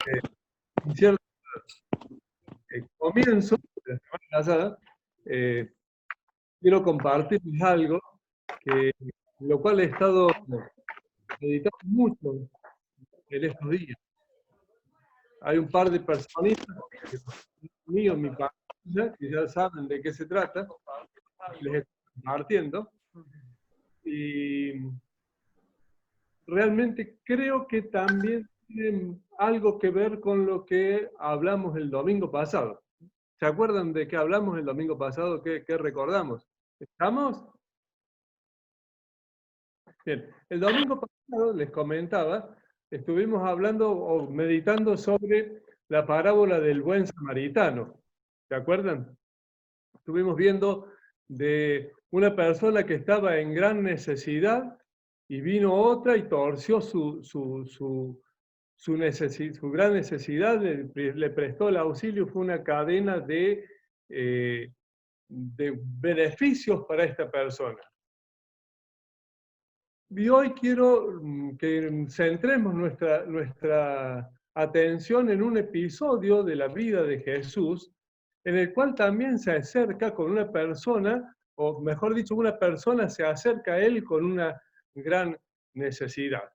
eh, en cierto comienzo de la semana pasada, quiero compartirles algo lo cual he estado meditando mucho en estos días. Hay un par de personitas míos, mi familia, que ya saben de qué se trata, les estoy compartiendo. Y realmente creo que también tienen algo que ver con lo que hablamos el domingo pasado. ¿Se acuerdan de qué hablamos el domingo pasado? ¿Qué recordamos? ¿Estamos? Bien, el domingo pasado les comentaba, estuvimos hablando o meditando sobre la parábola del buen samaritano. ¿Se acuerdan? Estuvimos viendo de una persona que estaba en gran necesidad y vino otra y torció su gran necesidad, le prestó el auxilio, fue una cadena de beneficios para esta persona. Y hoy quiero que centremos nuestra atención en un episodio de la vida de Jesús, en el cual también se acerca con una persona, o mejor dicho, una persona se acerca a él con una gran necesidad.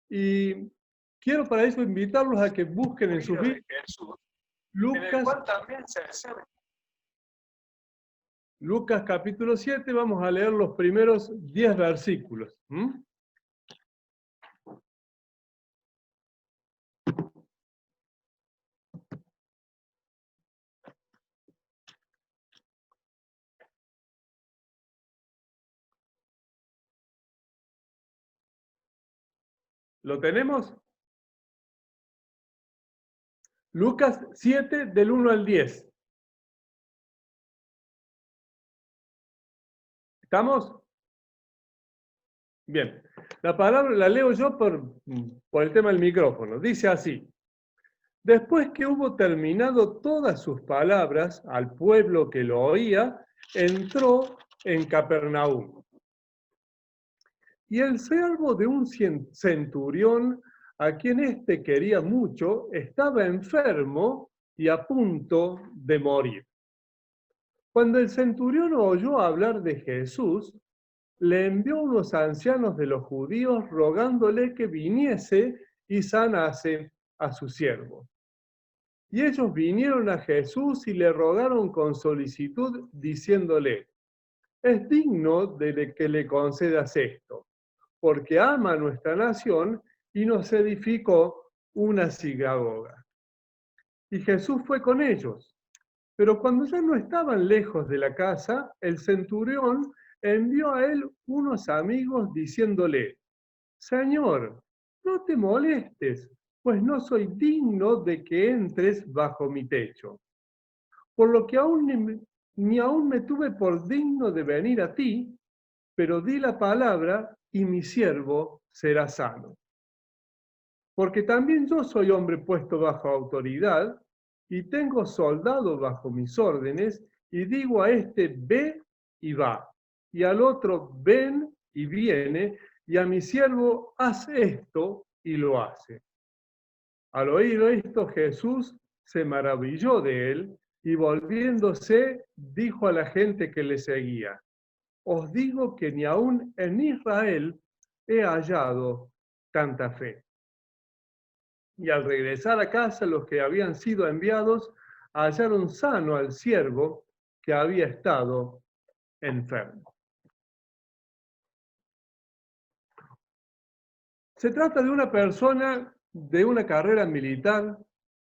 Y quiero para eso invitarlos a que busquen en sus Biblias Lucas capítulo 7, vamos a leer los primeros 10 versículos. ¿Lo tenemos? Lucas 7, del 1 al 10. ¿Estamos? Bien. La palabra la leo yo por el tema del micrófono. Dice así. Después que hubo terminado todas sus palabras al pueblo que lo oía, entró en Capernaum. Y el siervo de un centurión, a quien éste quería mucho, estaba enfermo y a punto de morir. Cuando el centurión oyó hablar de Jesús, le envió unos ancianos de los judíos rogándole que viniese y sanase a su siervo. Y ellos vinieron a Jesús y le rogaron con solicitud, diciéndole, es digno de que le concedas esto, porque ama a nuestra nación y nos edificó una sinagoga. Y Jesús fue con ellos. Pero cuando ya no estaban lejos de la casa, el centurión envió a él unos amigos diciéndole, Señor, no te molestes, pues no soy digno de que entres bajo mi techo. Por lo que ni aún me tuve por digno de venir a ti, pero di la palabra y mi siervo será sano. Porque también yo soy hombre puesto bajo autoridad y tengo soldados bajo mis órdenes y digo a este ve y va, y al otro ven y viene, y a mi siervo haz esto y lo hace. Al oír esto Jesús se maravilló de él y volviéndose dijo a la gente que le seguía, os digo que ni aún en Israel he hallado tanta fe. Y al regresar a casa, los que habían sido enviados hallaron sano al siervo que había estado enfermo. Se trata de una persona de una carrera militar,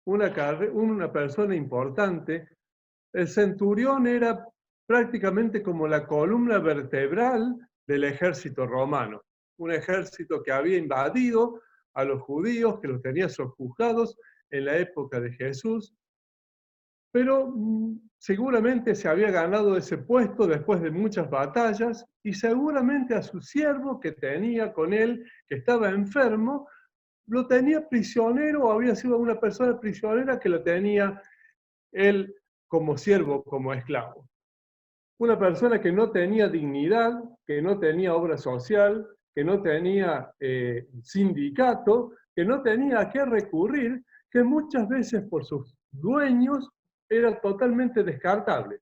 una persona importante. El centurión era prácticamente como la columna vertebral del ejército romano, un ejército que había invadido a los judíos, que los tenía sojuzgados en la época de Jesús, pero seguramente se había ganado ese puesto después de muchas batallas y seguramente a su siervo que tenía con él, que estaba enfermo, lo tenía prisionero o había sido una persona prisionera que lo tenía él como siervo, como esclavo. Una persona que no tenía dignidad, que no tenía obra social, que no tenía sindicato, que no tenía a qué recurrir, que muchas veces por sus dueños era totalmente descartable.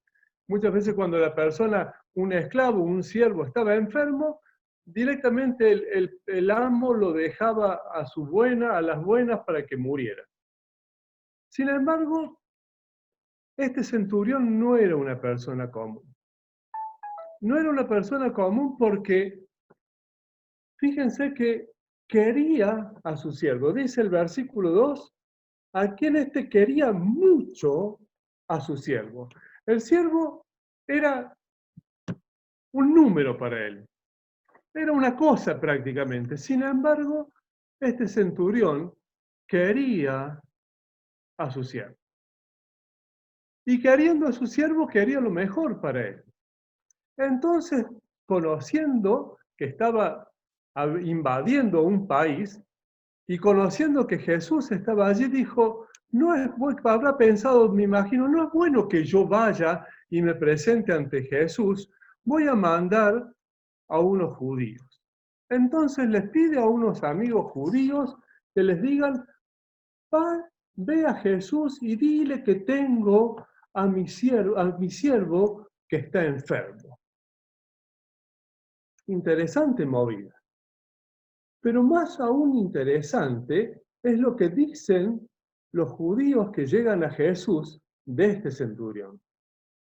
Muchas veces cuando la persona, un esclavo, un siervo, estaba enfermo, directamente el amo lo dejaba a las buenas para que muriera. Sin embargo, este centurión no era una persona común. No era una persona común porque, fíjense que quería a su siervo. Dice el versículo 2, a quien éste quería mucho a su siervo. El siervo era un número para él, era una cosa prácticamente. Sin embargo, este centurión quería a su siervo. Y queriendo a su siervo, quería lo mejor para él. Entonces, conociendo que estaba invadiendo un país y conociendo que Jesús estaba allí, dijo, no es bueno, habrá pensado, me imagino, no es bueno que yo vaya y me presente ante Jesús, voy a mandar a unos judíos. Entonces les pide a unos amigos judíos que les digan, ve a Jesús y dile que tengo a mi siervo que está enfermo. Interesante movida. Pero más aún interesante es lo que dicen los judíos que llegan a Jesús de este centurión.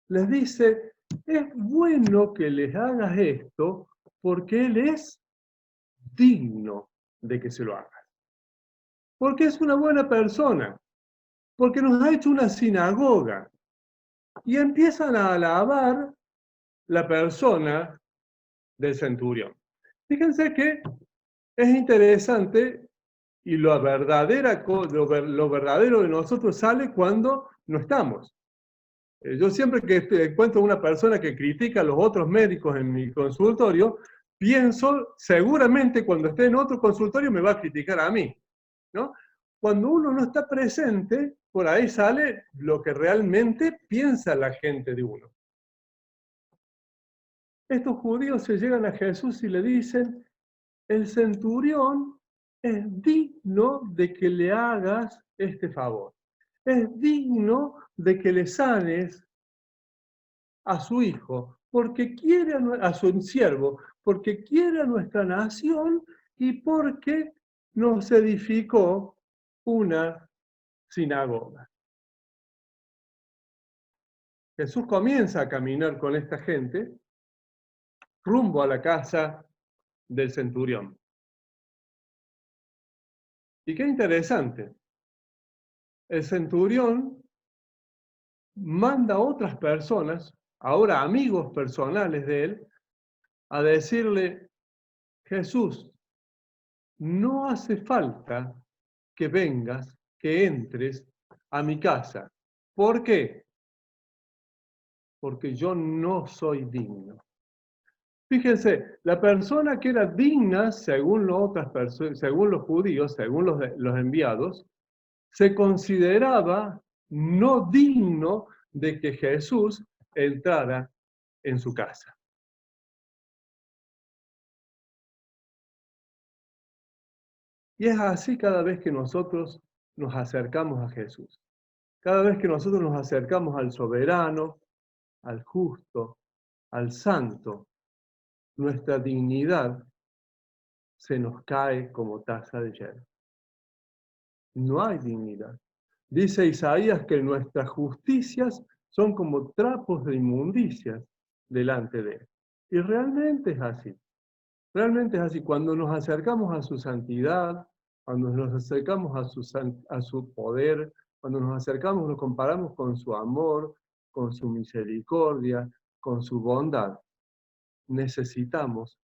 Les dice, es bueno que les hagas esto porque él es digno de que se lo hagas. Porque es una buena persona, porque nos ha hecho una sinagoga. Y empiezan a alabar la persona del centurión. Fíjense que es interesante y lo verdadero de nosotros sale cuando no estamos. Yo siempre que encuentro una persona que critica a los otros médicos en mi consultorio, pienso, seguramente cuando esté en otro consultorio me va a criticar a mí, ¿no? Cuando uno no está presente, por ahí sale lo que realmente piensa la gente de uno. Estos judíos se llegan a Jesús y le dicen, el centurión es digno de que le hagas este favor. Es digno de que le sanes a su hijo, porque quiere a su siervo, porque quiere a nuestra nación y porque nos edificó una sinagoga. Jesús comienza a caminar con esta gente rumbo a la casa del centurión. Y qué interesante, el centurión manda a otras personas, ahora amigos personales de él, a decirle, Jesús, no hace falta que vengas, que entres a mi casa. ¿Por qué? Porque yo no soy digno. Fíjense, la persona que era digna, según los judíos, según los enviados, se consideraba no digno de que Jesús entrara en su casa. Y es así cada vez que nosotros nos acercamos a Jesús. Cada vez que nosotros nos acercamos al soberano, al justo, al santo, nuestra dignidad se nos cae como taza de hielo. No hay dignidad. Dice Isaías que nuestras justicias son como trapos de inmundicias delante de él. Y realmente es así. Realmente es así. Cuando nos acercamos a su santidad, cuando nos acercamos a su poder, cuando nos acercamos, nos comparamos con su amor, con su misericordia, con su bondad, necesitamos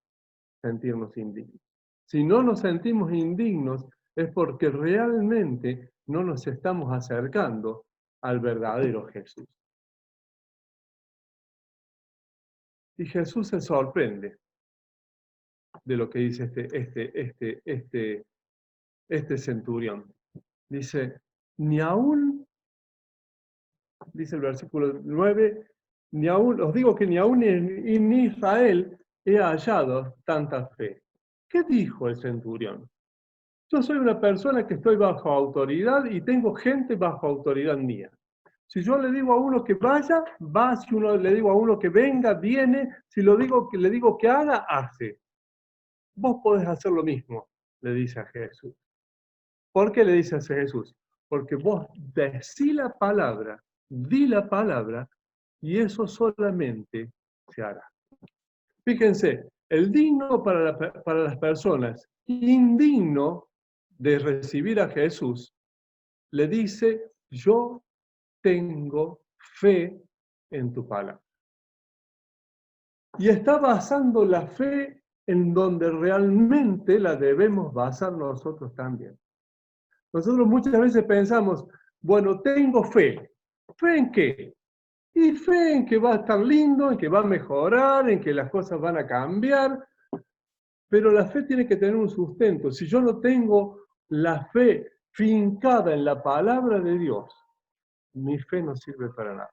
sentirnos indignos. Si no nos sentimos indignos, es porque realmente no nos estamos acercando al verdadero Jesús. Y Jesús se sorprende de lo que dice este centurión. Dice, ni aún, dice el versículo 9, ni aún, os digo que ni aún en Israel he hallado tanta fe. ¿Qué dijo el centurión? Yo soy una persona que estoy bajo autoridad y tengo gente bajo autoridad mía. Si yo le digo a uno que vaya, va. Si le digo a uno que venga, viene. Si le digo que haga, hace. Vos podés hacer lo mismo, le dice a Jesús. ¿Por qué le dice a Jesús? Porque vos decí la palabra, di la palabra, y eso solamente se hará. Fíjense, el digno para las personas, indigno de recibir a Jesús, le dice: yo tengo fe en tu palabra. Y está basando la fe en donde realmente la debemos basar nosotros también. Nosotros muchas veces pensamos, bueno, tengo fe. ¿Fe en qué? Y fe en que va a estar lindo, en que va a mejorar, en que las cosas van a cambiar. Pero la fe tiene que tener un sustento. Si yo no tengo la fe fincada en la palabra de Dios, mi fe no sirve para nada.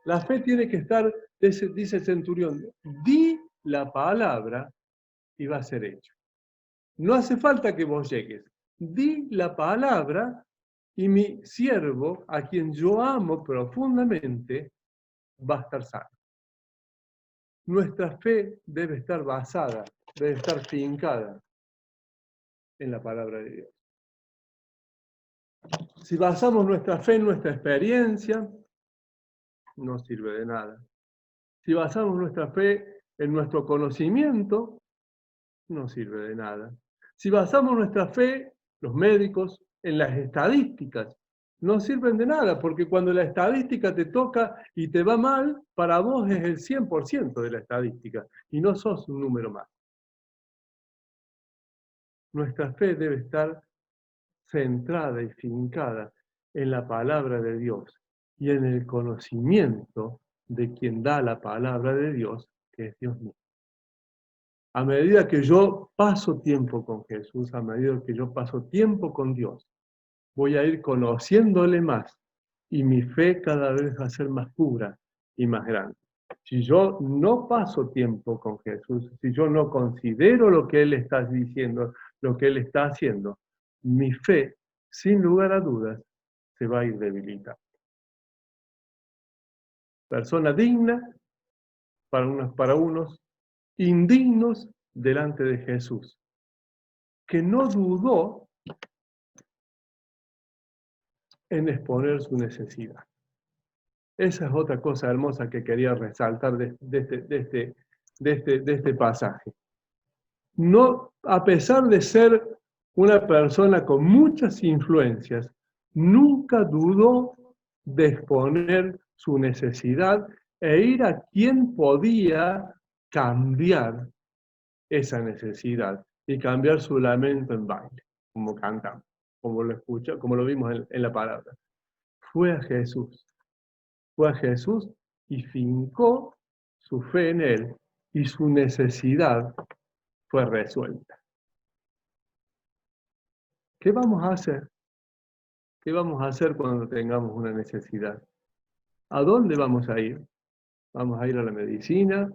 La fe tiene que estar, dice el centurión, di la palabra y va a ser hecho. No hace falta que vos llegues. Di la palabra y mi siervo, a quien yo amo profundamente, va a estar sano. Nuestra fe debe estar basada, debe estar fincada en la palabra de Dios. Si basamos nuestra fe en nuestra experiencia, no sirve de nada. Si basamos nuestra fe en nuestro conocimiento, no sirve de nada. Si basamos nuestra fe, los médicos, en las estadísticas, no sirven de nada, porque cuando la estadística te toca y te va mal, para vos es el 100% de la estadística, y no sos un número más. Nuestra fe debe estar centrada y fincada en la palabra de Dios y en el conocimiento de quien da la palabra de Dios, que es Dios mismo. A medida que yo paso tiempo con Jesús, a medida que yo paso tiempo con Dios, voy a ir conociéndole más y mi fe cada vez va a ser más pura y más grande. Si yo no paso tiempo con Jesús, si yo no considero lo que Él está diciendo, lo que Él está haciendo, mi fe, sin lugar a dudas, se va a ir debilitando. Persona digna para unos, indignos delante de Jesús, que no dudó en exponer su necesidad. Esa es otra cosa hermosa que quería resaltar de este pasaje. No, a pesar de ser una persona con muchas influencias, nunca dudó de exponer su necesidad e ir a quien podía cambiar esa necesidad y cambiar su lamento en baile, como cantamos, como lo escucha, como lo vimos en la palabra. Fue a Jesús y fincó su fe en Él y su necesidad fue resuelta. ¿Qué vamos a hacer? ¿Qué vamos a hacer cuando tengamos una necesidad? ¿A dónde vamos a ir? ¿Vamos a ir a la medicina?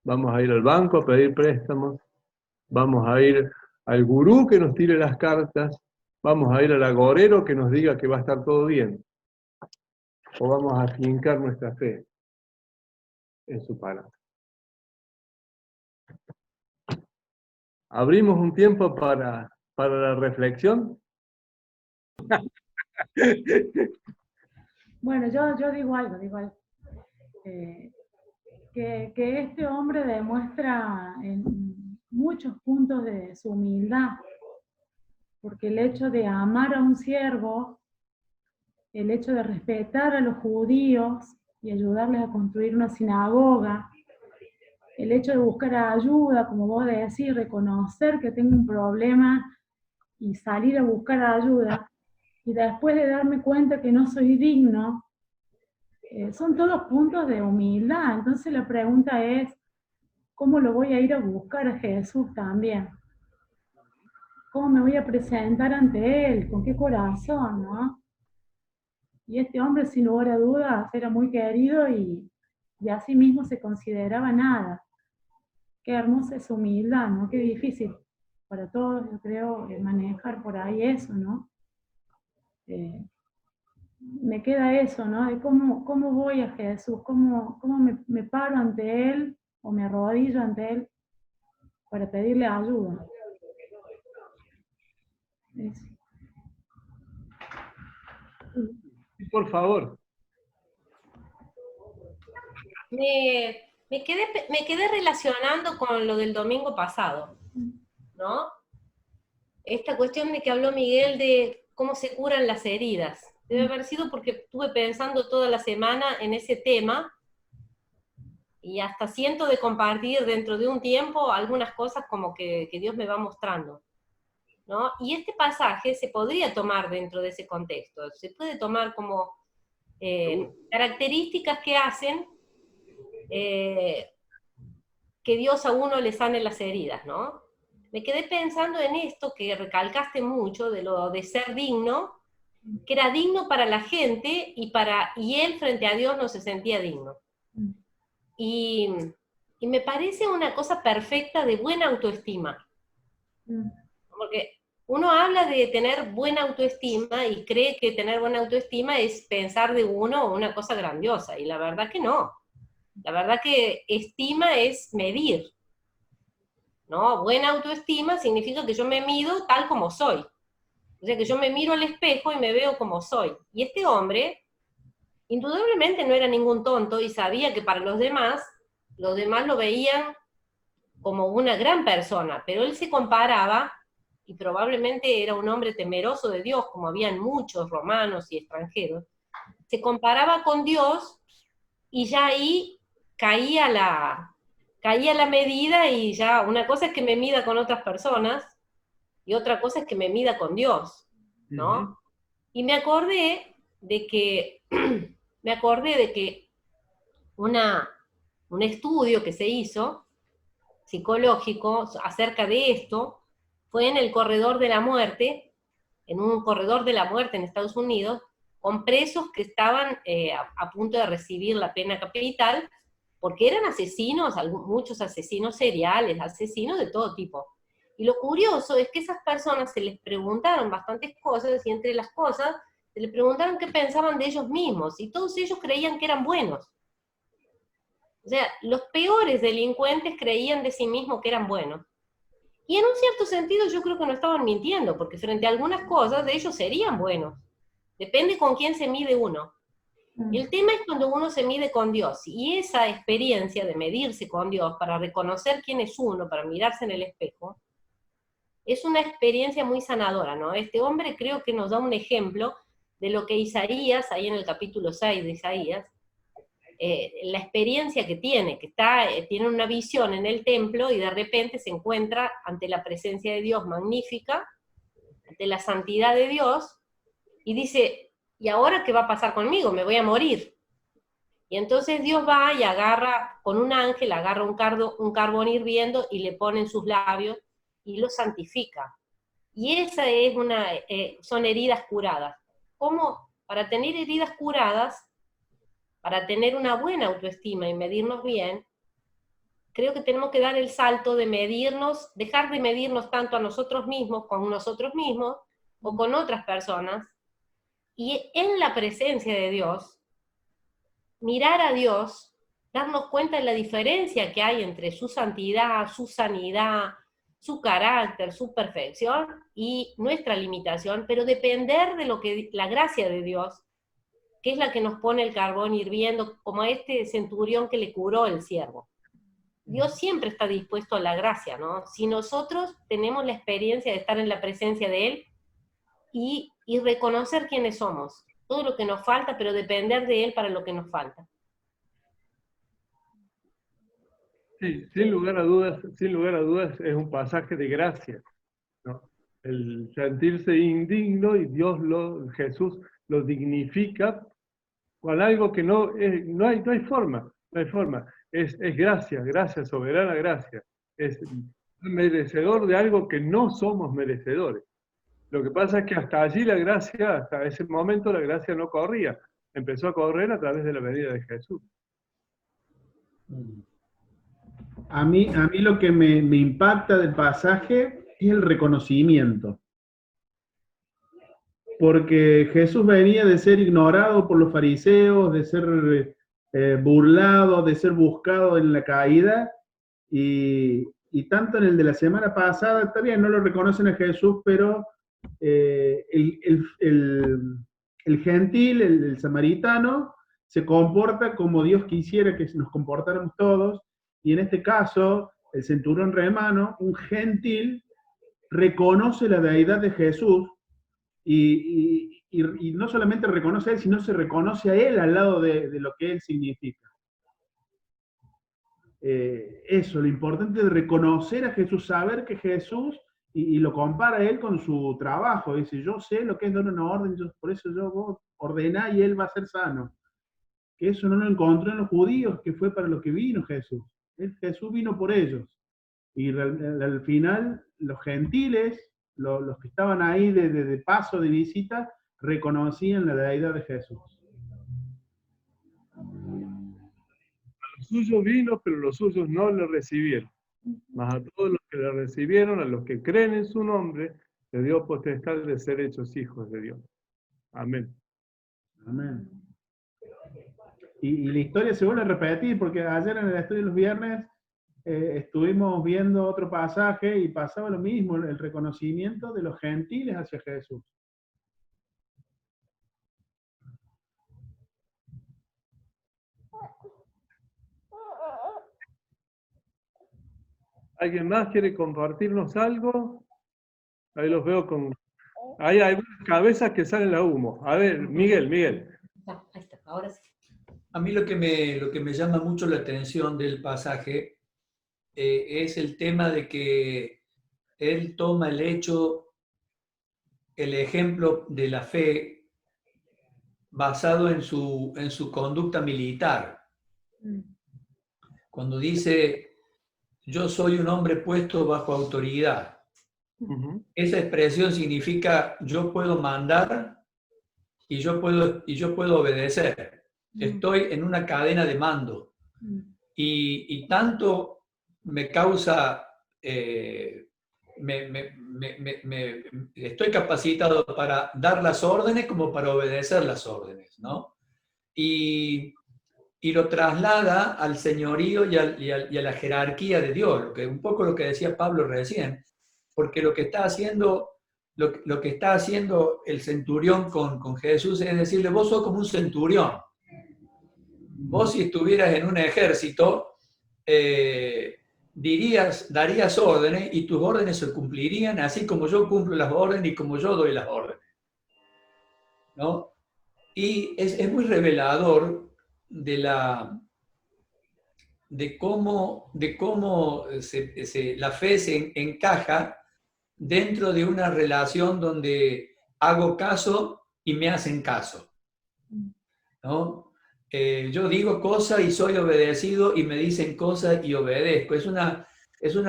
¿Vamos a ir al banco a pedir préstamos? ¿Vamos a ir al gurú que nos tire las cartas? ¿Vamos a ir al agorero que nos diga que va a estar todo bien? ¿O vamos a fincar nuestra fe en su palabra? ¿Abrimos un tiempo para la reflexión? Bueno, yo digo algo. Que este hombre demuestra en muchos puntos de su humildad, porque el hecho de amar a un siervo, el hecho de respetar a los judíos y ayudarles a construir una sinagoga, el hecho de buscar ayuda, como vos decís, reconocer que tengo un problema y salir a buscar ayuda, y después de darme cuenta que no soy digno, son todos puntos de humildad. Entonces la pregunta es, ¿cómo lo voy a ir a buscar a Jesús también? ¿Cómo me voy a presentar ante Él? ¿Con qué corazón, no? Y este hombre, sin lugar a dudas, era muy querido y a sí mismo se consideraba nada. Qué hermosa es su humildad, ¿no? Qué difícil para todos, yo creo, manejar por ahí eso, ¿no? Me queda eso, ¿no? De cómo voy a Jesús, cómo me paro ante Él o me arrodillo ante Él para pedirle ayuda. Eso. Por favor. Me quedé relacionando con lo del domingo pasado, ¿no? Esta cuestión de que habló Miguel de cómo se curan las heridas. Debe haber sido porque estuve pensando toda la semana en ese tema y hasta siento de compartir dentro de un tiempo algunas cosas como que Dios me va mostrando, ¿no? Y este pasaje se podría tomar dentro de ese contexto, se puede tomar como características que hacen que Dios a uno le sane las heridas, ¿no? Me quedé pensando en esto que recalcaste mucho, de lo de ser digno, que era digno para la gente y él frente a Dios no se sentía digno. Y me parece una cosa perfecta de buena autoestima. Porque uno habla de tener buena autoestima y cree que tener buena autoestima es pensar de uno una cosa grandiosa, y la verdad que no. La verdad que estima es medir, ¿no? Buena autoestima significa que yo me mido tal como soy. O sea, que yo me miro al espejo y me veo como soy. Y este hombre, indudablemente no era ningún tonto y sabía que para los demás lo veían como una gran persona, pero él se comparaba, y probablemente era un hombre temeroso de Dios, como habían muchos romanos y extranjeros, se comparaba con Dios y ya ahí caía la medida, y ya una cosa es que me mida con otras personas y otra cosa es que me mida con Dios, ¿no? Y me acordé de que un estudio que se hizo psicológico acerca de esto fue en el corredor de la muerte, en un corredor de la muerte en Estados Unidos, con presos que estaban a punto de recibir la pena capital, porque eran asesinos, muchos asesinos seriales, asesinos de todo tipo. Y lo curioso es que esas personas se les preguntaron bastantes cosas, y entre las cosas se les preguntaron qué pensaban de ellos mismos, y todos ellos creían que eran buenos. O sea, los peores delincuentes creían de sí mismos que eran buenos. Y en un cierto sentido yo creo que no estaban mintiendo, porque frente a algunas cosas ellos serían buenos. Depende con quién se mide uno. El tema es cuando uno se mide con Dios, y esa experiencia de medirse con Dios para reconocer quién es uno, para mirarse en el espejo, es una experiencia muy sanadora, ¿no? Este hombre creo que nos da un ejemplo de lo que Isaías, ahí en el capítulo 6 de Isaías, la experiencia que tiene, tiene una visión en el templo y de repente se encuentra ante la presencia de Dios magnífica, ante la santidad de Dios, y dice, ¿y ahora qué va a pasar conmigo? Me voy a morir. Y entonces Dios va y agarra, con un ángel, agarra un carbón hirviendo y le pone en sus labios y lo santifica. Y esa es son heridas curadas. ¿Cómo? Para tener heridas curadas, para tener una buena autoestima y medirnos bien, creo que tenemos que dar el salto de medirnos, dejar de medirnos tanto a nosotros mismos, con nosotros mismos, o con otras personas, y en la presencia de Dios, mirar a Dios, darnos cuenta de la diferencia que hay entre su santidad, su sanidad, su carácter, su perfección y nuestra limitación, pero depender de la gracia de Dios, que es la que nos pone el carbón hirviendo, como a este centurión que le curó el siervo. Dios siempre está dispuesto a la gracia, ¿no? Si nosotros tenemos la experiencia de estar en la presencia de Él y reconocer quiénes somos, todo lo que nos falta, pero depender de Él para lo que nos falta. Sí, sin lugar a dudas es un pasaje de gracia, ¿no? El sentirse indigno y Jesús lo dignifica con algo que no hay forma, es gracia, soberana gracia, es merecedor de algo que no somos merecedores. Lo que pasa es que hasta ese momento la gracia no corría, empezó a correr a través de la venida de Jesús. A mí lo que me impacta del pasaje es el reconocimiento. Porque Jesús venía de ser ignorado por los fariseos, de ser burlado, de ser buscado en la caída, y tanto en el de la semana pasada, está bien, no lo reconocen a Jesús, pero el gentil, el samaritano, se comporta como Dios quisiera que nos comportáramos todos, y en este caso, el centurión romano, un gentil, reconoce la deidad de Jesús, y no solamente reconoce a él, sino se reconoce a él al lado de lo que él significa. Eso, lo importante es reconocer a Jesús, saber que Jesús, y lo compara a él con su trabajo, dice, yo sé lo que es dar una orden, por eso vos ordená y él va a ser sano. Que eso no lo encontró en los judíos, que fue para lo que vino Jesús. Jesús vino por ellos. Y al final, los gentiles, los que estaban ahí de paso, de visita, reconocían la deidad de Jesús. Los suyos vino, pero los suyos no le recibieron. Mas a todos los que le recibieron, a los que creen en su nombre, le dio potestad de ser hechos hijos de Dios. Amén. Amén. Y la historia se vuelve a repetir, porque ayer en el estudio de los viernes estuvimos viendo otro pasaje y pasaba lo mismo, el reconocimiento de los gentiles hacia Jesús. ¿Alguien más quiere compartirnos algo? Ahí los veo con... Ahí hay algunas cabezas que salen a humo. A ver, Miguel. Ahí está, ahora sí. A mí lo que me llama mucho la atención del pasaje es el tema de que él toma el ejemplo de la fe basado en su conducta militar. Cuando dice, yo soy un hombre puesto bajo autoridad. Esa expresión significa, yo puedo mandar y yo puedo obedecer. Estoy en una cadena de mando. Y tanto me causa, estoy capacitado para dar las órdenes como para obedecer las órdenes, ¿no? Y lo traslada al señorío y a la jerarquía de Dios, un poco lo que decía Pablo recién, porque lo que está haciendo el centurión con Jesús es decirle, vos sos como un centurión. Vos si estuvieras en un ejército, darías órdenes y tus órdenes se cumplirían así como yo cumplo las órdenes y como yo doy las órdenes, ¿no? Y es muy revelador de cómo la fe se encaja dentro de una relación donde hago caso y me hacen caso, ¿no? Yo digo cosas y soy obedecido y me dicen cosas y obedezco. Es una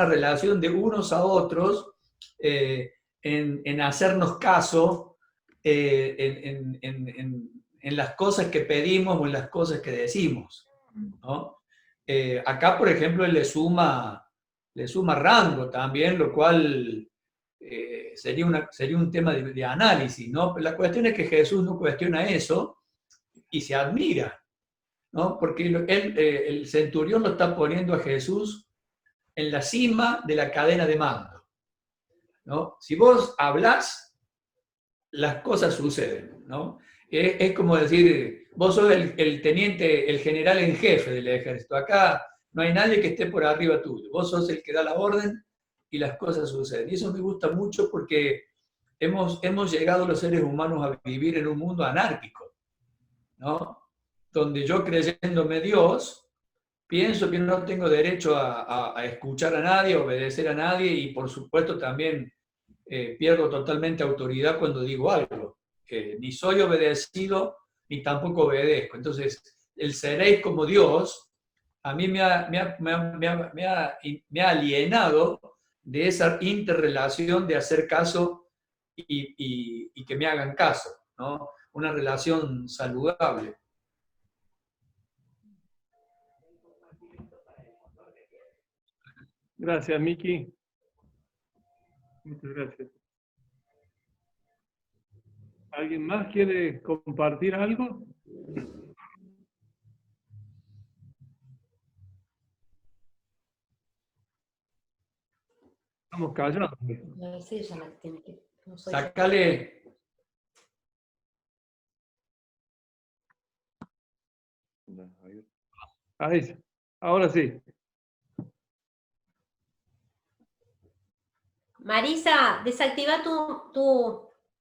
relación de unos a otros en hacernos caso en las cosas que pedimos o en las cosas que decimos, ¿no? Acá, por ejemplo, él le suma rango también, lo cual sería un tema de análisis, ¿no? Pero la cuestión es que Jesús no cuestiona eso y se admira, ¿no? Porque el centurión lo está poniendo a Jesús en la cima de la cadena de mando, ¿no? Si vos hablás, las cosas suceden, ¿no? Es como decir, vos sos el teniente, el general en jefe del ejército. Acá no hay nadie que esté por arriba tuyo. Vos sos el que da la orden y las cosas suceden. Y eso me gusta mucho porque hemos llegado los seres humanos a vivir en un mundo anárquico, ¿no? Donde yo, creyéndome Dios, pienso que no tengo derecho a escuchar a nadie, a obedecer a nadie, y por supuesto también pierdo totalmente autoridad cuando digo algo. Ni soy obedecido, ni tampoco obedezco. Entonces, el seréis como Dios, a mí me ha alienado de esa interrelación de hacer caso y que me hagan caso, ¿no? Una relación saludable. Gracias, Miki. Muchas gracias. ¿Alguien más quiere compartir algo? Estamos callados. No sé, ella la que tiene que... No soy yo. Sácale. Ahí, ahora sí. Marisa, desactiva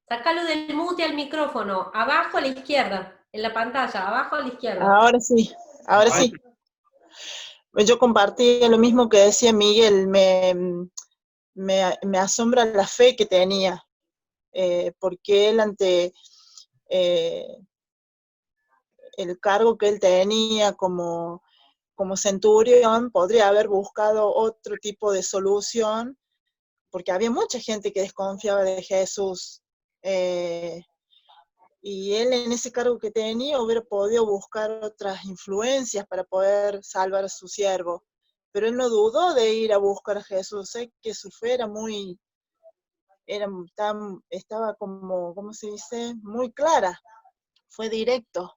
sácalo del mute al micrófono, abajo a la izquierda, en la pantalla, abajo a la izquierda. Ahora sí, ahora sí. Yo compartí lo mismo que decía Miguel, me asombra la fe que tenía, porque él ante el cargo que él tenía como centurión podría haber buscado otro tipo de solución, porque había mucha gente que desconfiaba de Jesús, y él en ese cargo que tenía hubiera podido buscar otras influencias para poder salvar a su siervo, pero él no dudó de ir a buscar a Jesús, que su fe era estaba como, ¿cómo se dice?, muy clara, fue directo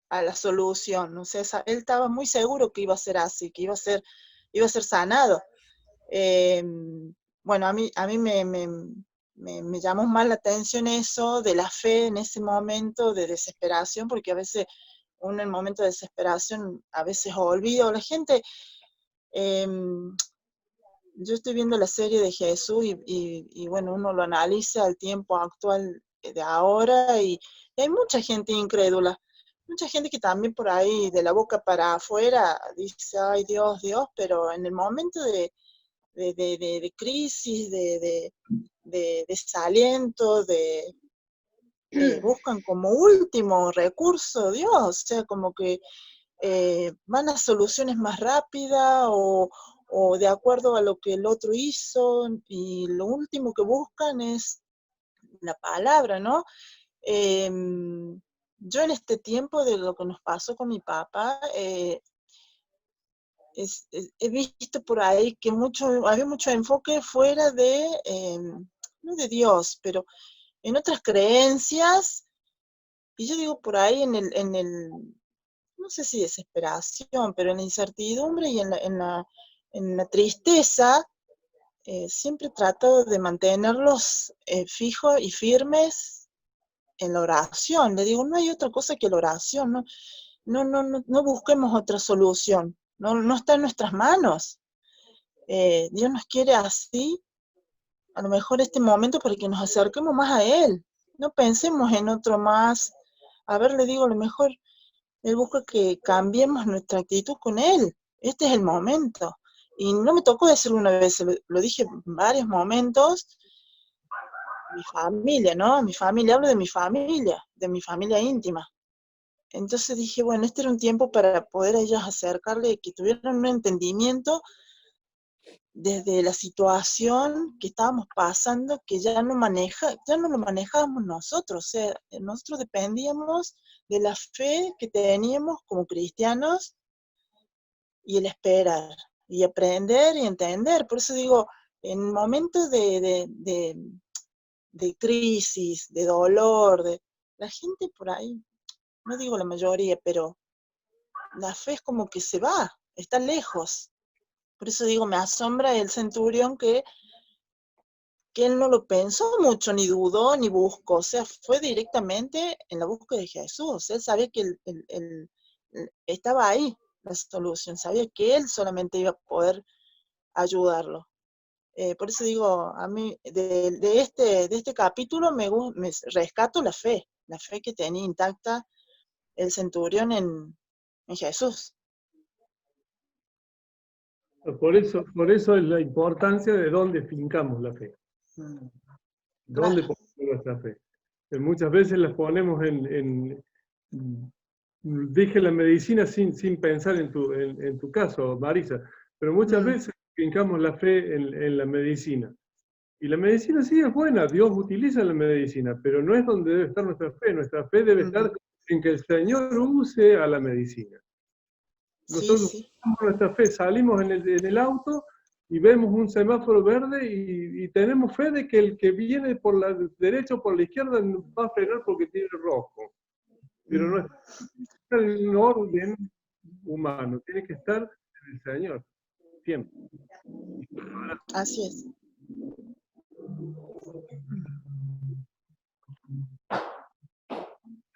a la solución, o sea, él estaba muy seguro que iba a ser así, que iba a ser sanado. Bueno, a mí me llamó más la atención eso de la fe en ese momento de desesperación, porque a veces uno en momento de desesperación a veces olvida, o la gente, yo estoy viendo la serie de Jesús y bueno, uno lo analiza al tiempo actual de ahora y hay mucha gente incrédula, mucha gente que también por ahí de la boca para afuera dice, ay Dios, Dios, pero en el momento de crisis, de desaliento, buscan como último recurso Dios, o sea, como que van a soluciones más rápidas o de acuerdo a lo que el otro hizo, y lo último que buscan es la palabra, ¿no? Yo en este tiempo de lo que nos pasó con mi papá, he visto por ahí que había mucho enfoque fuera de, no de Dios, pero en otras creencias, y yo digo por ahí en el no sé si desesperación, pero en la incertidumbre y en la tristeza, siempre trato de mantenerlos fijos y firmes en la oración. Le digo, no hay otra cosa que la oración, no busquemos otra solución, no está en nuestras manos. Dios nos quiere así, a lo mejor este momento para que nos acerquemos más a Él. No pensemos en otro más. A ver, le digo, a lo mejor Él busca que cambiemos nuestra actitud con Él. Este es el momento. Y no me tocó decirlo una vez, lo dije en varios momentos. Mi familia, ¿no? Mi familia, hablo de mi familia íntima. Entonces dije, bueno, este era un tiempo para poder a ellos acercarle, que tuvieran un entendimiento desde la situación que estábamos pasando, que ya no lo manejábamos nosotros, o sea, nosotros dependíamos de la fe que teníamos como cristianos y el esperar, y aprender y entender. Por eso digo, en momentos de crisis, de dolor, la gente por ahí, no digo la mayoría, pero la fe es como que se va, está lejos. Por eso digo, me asombra el centurión que él no lo pensó mucho, ni dudó, ni buscó, o sea, fue directamente en la búsqueda de Jesús. Él sabía que estaba ahí la solución, sabía que él solamente iba a poder ayudarlo. Por eso digo, a mí de este capítulo me rescato la fe que tenía intacta el centurión en Jesús. Por eso es la importancia de dónde fincamos la fe. ¿Dónde Claro. ponemos nuestra fe? Que muchas veces las ponemos dije la medicina sin pensar en tu caso, Marisa, pero muchas veces fincamos la fe en la medicina. Y la medicina sí es buena, Dios utiliza la medicina, pero no es donde debe estar nuestra fe. Nuestra fe debe estar en que el Señor use a la medicina. Nosotros usamos nuestra fe, salimos en el auto y vemos un semáforo verde y tenemos fe de que el que viene por la derecha o por la izquierda va a frenar porque tiene rojo. Pero no está en el orden humano, tiene que estar en el Señor, siempre. Así es.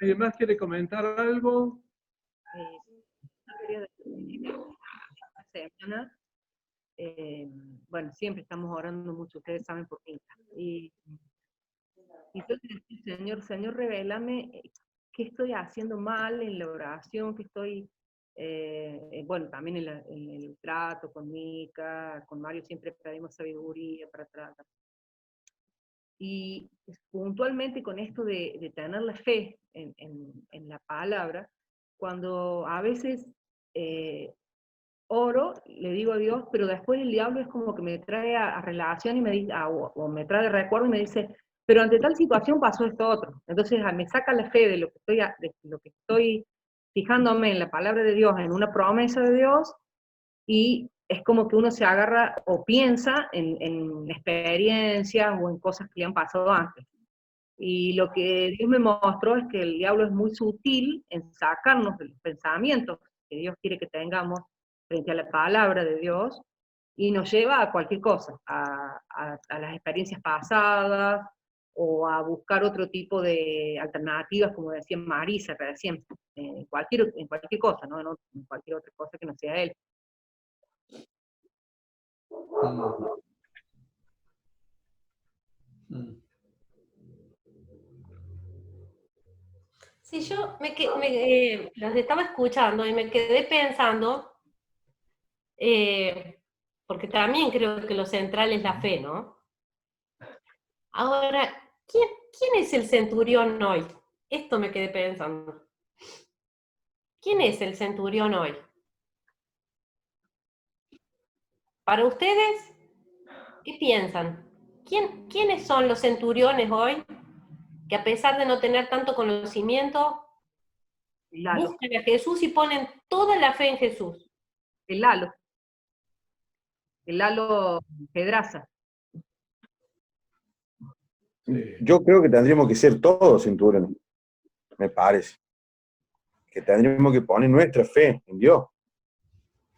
¿Alguien más quiere comentar algo? Yo quería decir que esta semana, bueno, siempre estamos orando mucho, ustedes saben por qué. Y yo le decía, Señor, revélame qué estoy haciendo mal en la oración, que estoy, bueno, también en el trato con Mica, con Mario siempre pedimos sabiduría para tratar. Y puntualmente con esto de tener la fe en la palabra, cuando a veces oro, le digo a Dios, pero después el diablo es como que me trae a relación y me dice, o me trae de recuerdo y me dice, pero ante tal situación pasó esto otro. Entonces me saca la fe de lo que estoy fijándome en la palabra de Dios, en una promesa de Dios, y es como que uno se agarra o piensa en experiencias o en cosas que le han pasado antes. Y lo que Dios me mostró es que el diablo es muy sutil en sacarnos de los pensamientos que Dios quiere que tengamos frente a la palabra de Dios, y nos lleva a cualquier cosa, a las experiencias pasadas, o a buscar otro tipo de alternativas, como decía Marisa recién, en cualquier cosa, ¿no? En cualquier otra cosa que no sea Él. Sí, yo los estaba escuchando y me quedé pensando, porque también creo que lo central es la fe, ¿no? Ahora, ¿quién es el centurión hoy? Esto me quedé pensando. ¿Quién es el centurión hoy? Para ustedes, ¿qué piensan? ¿Quiénes son los centuriones hoy que a pesar de no tener tanto conocimiento, buscan a Jesús y ponen toda la fe en Jesús? El Lalo Pedraza. Yo creo que tendríamos que ser todos centuriones, me parece. Que tendríamos que poner nuestra fe en Dios.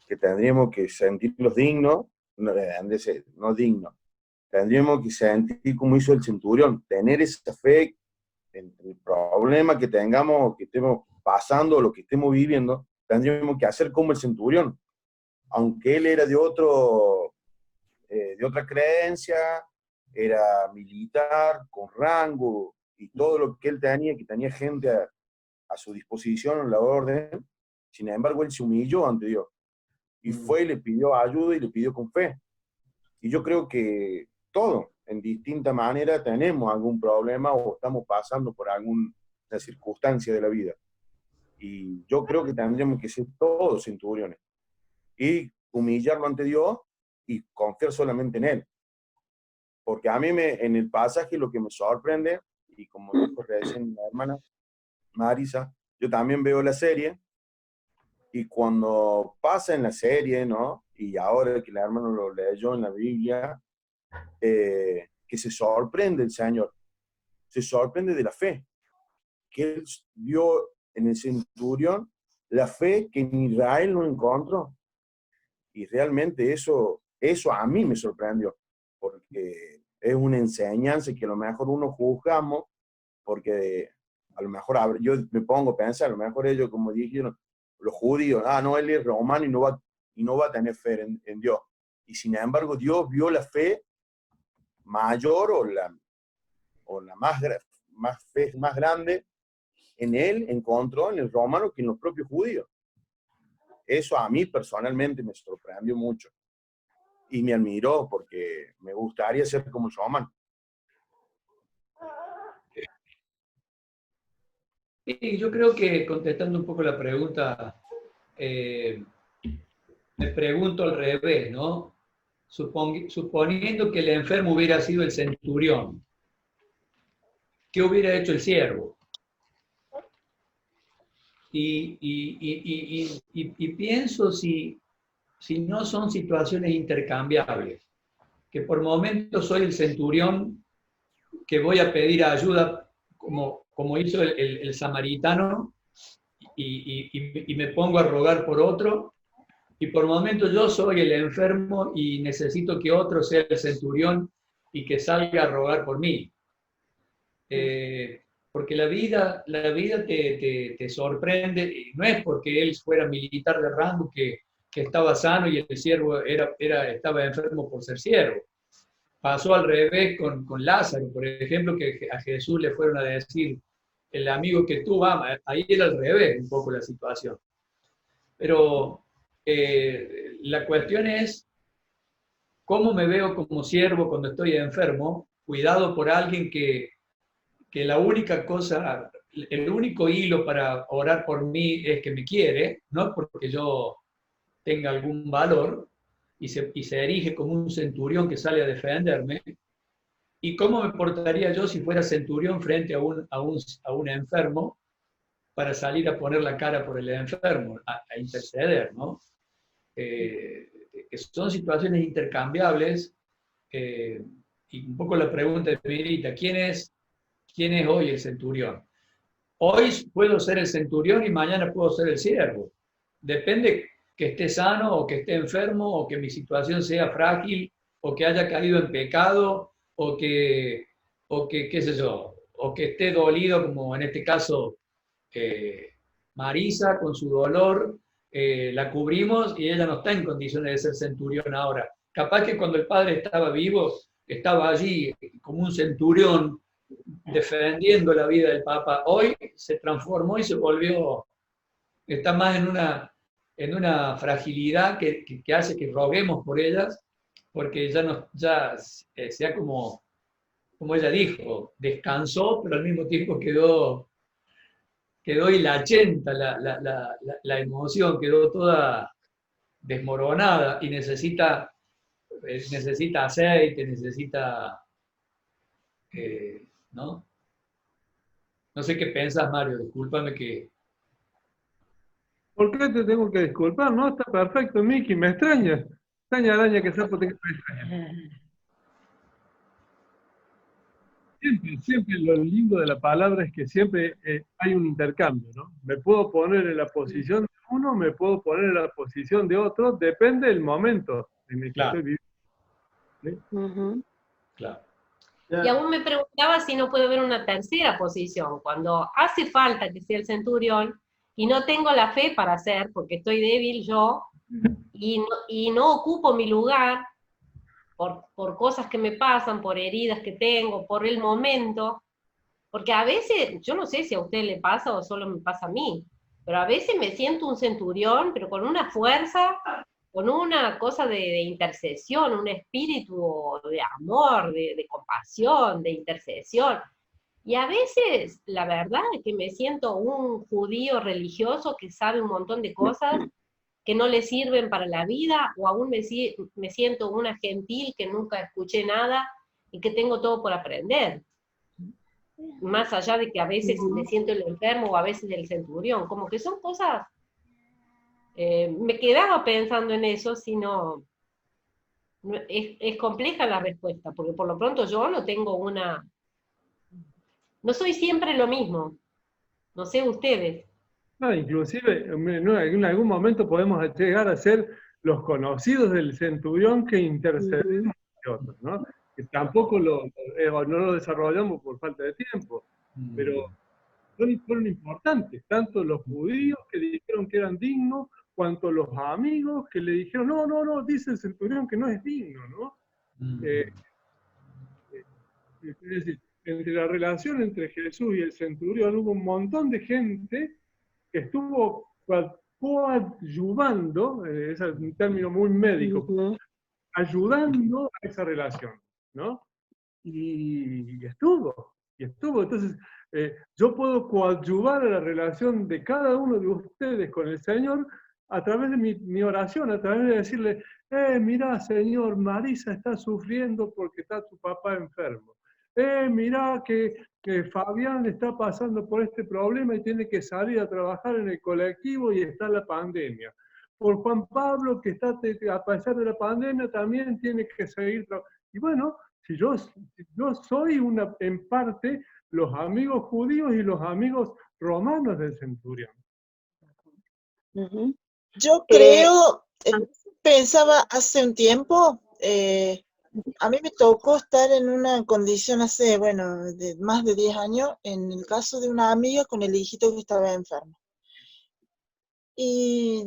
Que tendríamos que sentirlos dignos, no dignos. Tendríamos que sentir como hizo el centurión, tener esa fe en el problema que tengamos, que estemos pasando, lo que estemos viviendo, tendríamos que hacer como el centurión. Aunque él era de otra creencia, era militar, con rango, y todo lo que él tenía, que tenía gente a su disposición en la orden, sin embargo, él se humilló ante Dios. Y fue y le pidió ayuda y le pidió con fe. Y yo creo que todos, en distinta manera, tenemos algún problema o estamos pasando por alguna circunstancia de la vida. Y yo creo que tendríamos que ser todos centuriones. Y humillarlo ante Dios y confiar solamente en Él. Porque a mí en el pasaje lo que me sorprende, y como dijo recién la hermana Marisa, yo también veo la serie, y cuando pasa en la serie, ¿no? Y ahora que la hermana lo leyó en la Biblia, que se sorprende el Señor, se sorprende de la fe, que Él vio en el centurión la fe que en Israel no encontró. Y realmente eso a mí me sorprendió, porque es una enseñanza que a lo mejor uno juzgamos, porque a lo mejor yo me pongo a pensar, a lo mejor ellos, como dijeron, los judíos, no, él es romano y no va a tener fe en Dios. Y sin embargo, Dios vio la fe mayor o la más grande en él, encontró en el romano que en los propios judíos. Eso a mí personalmente me sorprendió mucho. Y me admiró porque me gustaría ser como el romano. Y yo creo que contestando un poco la pregunta, me pregunto al revés, ¿no? Suponiendo que el enfermo hubiera sido el centurión, ¿qué hubiera hecho el siervo? Y pienso si si no son situaciones intercambiables. Que por momentos soy el centurión que voy a pedir ayuda, como hizo el samaritano, y me pongo a rogar por otro, y por momentos yo soy el enfermo y necesito que otro sea el centurión y que salga a rogar por mí. Porque la vida te sorprende, y no es porque él fuera militar de rango que estaba sano y el siervo estaba enfermo por ser siervo. Pasó al revés con Lázaro, por ejemplo, que a Jesús le fueron a decir, el amigo que tú amas, ahí era al revés un poco la situación. Pero la cuestión es cómo me veo como siervo cuando estoy enfermo, cuidado por alguien que la única cosa, el único hilo para orar por mí es que me quiere, no porque yo tenga algún valor, y se erige como un centurión que sale a defenderme. ¿Y cómo me portaría yo si fuera centurión frente a un enfermo para salir a poner la cara por el enfermo, a interceder, ¿no? Que son situaciones intercambiables, y un poco la pregunta de Mirita, ¿quién es hoy el centurión? Hoy puedo ser el centurión y mañana puedo ser el siervo. Depende que esté sano o que esté enfermo o que mi situación sea frágil o que haya caído en pecado o que qué sé yo, o que esté dolido, como en este caso Marisa con su dolor, la cubrimos y ella no está en condiciones de ser centurión ahora. Capaz que cuando el padre estaba vivo, estaba allí como un centurión defendiendo la vida del Papa. Hoy se transformó y se volvió, está más en una fragilidad que hace que roguemos por ellas, porque ya sea como ella dijo, descansó, pero al mismo tiempo quedó hilachenta la emoción, quedó toda desmoronada y necesita aceite, necesita, ¿no? No sé qué piensas, Mario, discúlpame que... ¿Por qué te tengo que disculpar? No, está perfecto, Miki, me extraña. Extraña, araña, que sapo te extraña. Siempre lo lindo de la palabra es que siempre hay un intercambio, ¿no? Me puedo poner en la posición de uno, me puedo poner en la posición de otro, depende del momento en el que estoy viviendo. ¿Sí? Claro. Y aún me preguntaba si no puede haber una tercera posición, cuando hace falta que sea el centurión y no tengo la fe para hacer, porque estoy débil yo, y no ocupo mi lugar por cosas que me pasan, por heridas que tengo, por el momento, porque a veces, yo no sé si a usted le pasa o solo me pasa a mí, pero a veces me siento un centurión, pero con una fuerza, con una cosa de intercesión, un espíritu de amor, de compasión, de intercesión. Y a veces, la verdad es que me siento un judío religioso que sabe un montón de cosas que no le sirven para la vida, o aún me siento una gentil que nunca escuché nada y que tengo todo por aprender. Más allá de que a veces me siento el enfermo o a veces el centurión, como que son cosas... me quedaba pensando en eso, sino es compleja la respuesta, porque por lo pronto yo no tengo no soy siempre lo mismo, no sé ustedes. No, inclusive, en algún momento podemos llegar a ser los conocidos del centurión que intercedemos de otros, ¿no? Que tampoco no lo desarrollamos por falta de tiempo, pero fueron importantes, tanto los judíos que dijeron que eran dignos, cuanto los amigos que le dijeron, no, dice el centurión que no es digno, ¿no? Es decir, entre la relación entre Jesús y el centurión hubo un montón de gente que estuvo coadyuvando, es un término muy médico, ayudando a esa relación, ¿no? Y estuvo. Entonces, yo puedo coadyuvar a la relación de cada uno de ustedes con el Señor a través de mi oración, a través de decirle, mira, Señor, Marisa está sufriendo porque está tu papá enfermo. Mirá que Fabián está pasando por este problema y tiene que salir a trabajar en el colectivo y está la pandemia. por Juan Pablo, que está, a pesar de la pandemia, también tiene que seguir. Y bueno, si yo soy en parte los amigos judíos y los amigos romanos del centurión. Yo creo, pensaba hace un tiempo, a mí me tocó estar en una condición hace, bueno, de más de 10 años, en el caso de una amiga con el hijito que estaba enfermo. Y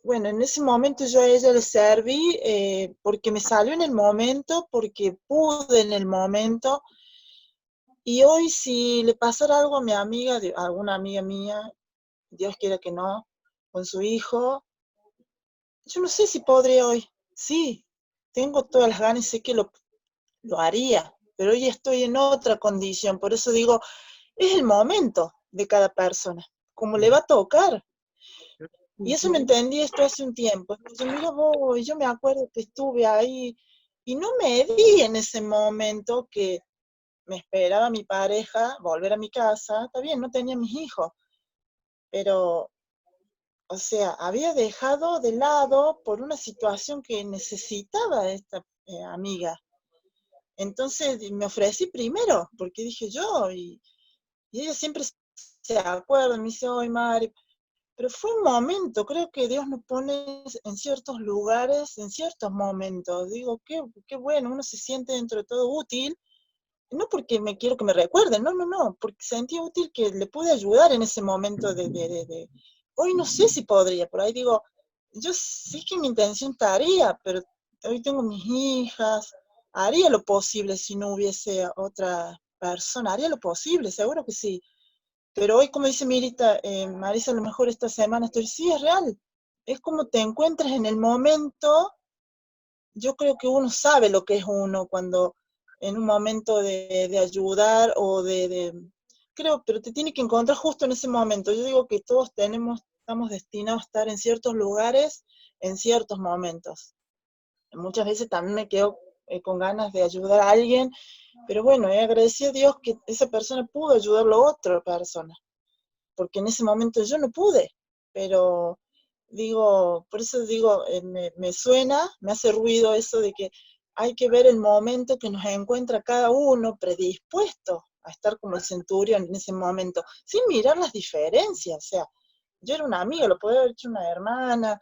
bueno, en ese momento yo a ella le serví porque me salió en el momento, porque pude en el momento. Y hoy si le pasara algo a mi amiga, a alguna amiga mía, Dios quiera que no, con su hijo, yo no sé si podría hoy. Sí, tengo todas las ganas y sé que lo haría, pero hoy estoy en otra condición. Por eso digo, es el momento de cada persona, como le va a tocar. Y eso me entendí esto hace un tiempo. Entonces, mira vos, yo me acuerdo que estuve ahí y no me di en ese momento que me esperaba mi pareja volver a mi casa. Está bien, no tenía mis hijos, pero, o sea, había dejado de lado por una situación que necesitaba a esta amiga. Entonces me ofrecí primero, porque dije yo, y ella siempre se acuerda, me dice, ay, Mari, pero fue un momento, creo que Dios nos pone en ciertos lugares, en ciertos momentos. Digo, qué bueno, uno se siente dentro de todo útil, no porque me quiero que me recuerden, no, porque sentí útil que le pude ayudar en ese momento hoy no sé si podría, por ahí digo, yo sí que mi intención estaría, pero hoy tengo mis hijas, haría lo posible si no hubiese otra persona, haría lo posible, seguro que sí. Pero hoy, como dice Marisa, a lo mejor esta semana sí, es real. Es como te encuentras en el momento. Yo creo que uno sabe lo que es uno cuando en un momento de ayudar o creo, pero te tiene que encontrar justo en ese momento. Yo digo que todos estamos destinados a estar en ciertos lugares, en ciertos momentos. Muchas veces también me quedo con ganas de ayudar a alguien, pero bueno, he agradecido a Dios que esa persona pudo ayudar a otra persona, porque en ese momento yo no pude, pero digo, por eso digo, me suena, me hace ruido eso de que hay que ver el momento que nos encuentra cada uno predispuesto a estar como el centurión en ese momento, sin mirar las diferencias. O sea, yo era una amiga, lo podía haber hecho una hermana,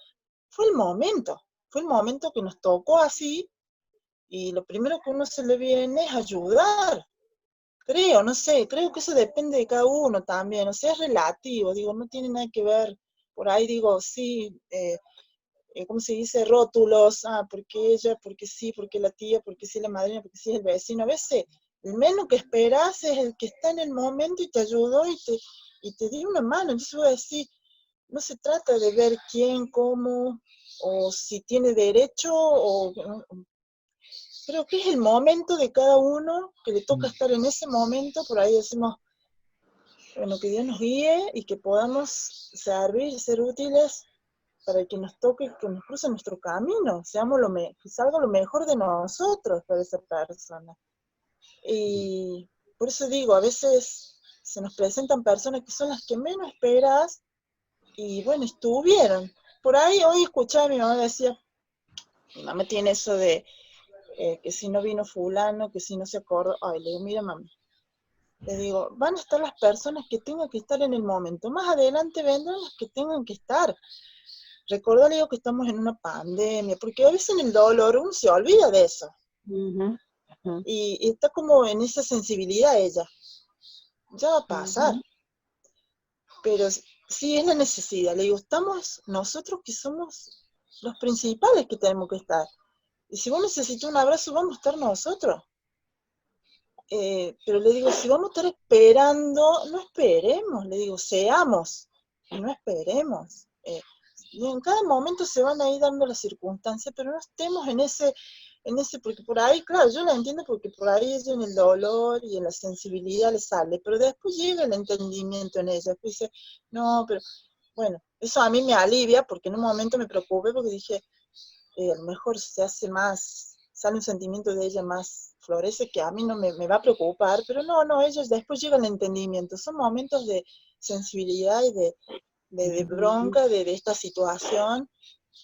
fue el momento que nos tocó así, y lo primero que a uno se le viene es ayudar. Creo, no sé, creo que eso depende de cada uno también, o sea, es relativo, digo, no tiene nada que ver, por ahí digo, sí, ¿cómo se dice? Rótulos, porque ella, porque sí, porque la tía, porque sí la madrina, porque sí el vecino. A veces el menos que esperas es el que está en el momento y te ayudó y te dio una mano. Entonces voy a decir, no se trata de ver quién, cómo, o si tiene derecho, creo que es el momento de cada uno que le toca estar en ese momento. Por ahí decimos, bueno, que Dios nos guíe y que podamos servir, ser útiles para que nos toque, que nos cruce nuestro camino, que salga lo mejor de nosotros para esa persona. Y por eso digo, a veces se nos presentan personas que son las que menos esperas, y bueno, estuvieron. Por ahí hoy escuchaba a mi mamá decía, mi mamá tiene eso de que si no vino fulano, que si no se acordó, ay, le digo, mira mamá, le digo, van a estar las personas que tengan que estar en el momento, más adelante vendrán las que tengan que estar. Recordá, le digo, que estamos en una pandemia, porque a veces en el dolor uno se olvida de eso. Y está como en esa sensibilidad ella. Ya va a pasar. Pero sí es la necesidad. Le digo, estamos nosotros que somos los principales que tenemos que estar. Y si vos necesitas un abrazo, vamos a estar nosotros. Pero le digo, si vamos a estar esperando, no esperemos. Le digo, seamos, y no esperemos. Y en cada momento se van a ir dando las circunstancias, pero no estemos en ese, porque por ahí, claro, yo la entiendo porque por ahí ella en el dolor y en la sensibilidad le sale, pero después llega el entendimiento en ella, después dice, no, pero bueno, eso a mí me alivia, porque en un momento me preocupé porque dije, a lo mejor se hace más, sale un sentimiento de ella más, florece, que a mí no me va a preocupar, pero no, ella después llega el entendimiento, son momentos de sensibilidad y de bronca de esta situación.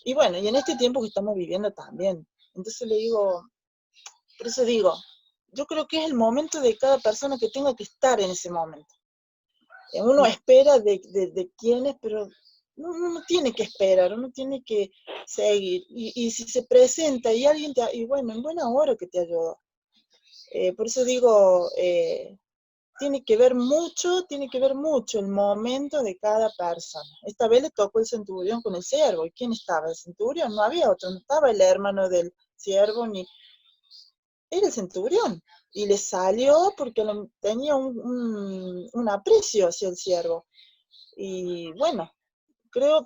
Y bueno, y en este tiempo que estamos viviendo también. Entonces le digo, por eso digo, yo creo que es el momento de cada persona que tenga que estar en ese momento. Uno espera de quienes, pero uno no tiene que esperar, uno tiene que seguir. Y si se presenta y alguien y bueno, en buena hora que te ayudó. Por eso digo, tiene que ver mucho el momento de cada persona. Esta vez le tocó el centurión con el siervo. ¿Y quién estaba? El centurión, no había otro, no estaba el hermano del siervo, ni era el centurión. Y le salió porque tenía un aprecio hacia el siervo. Y bueno,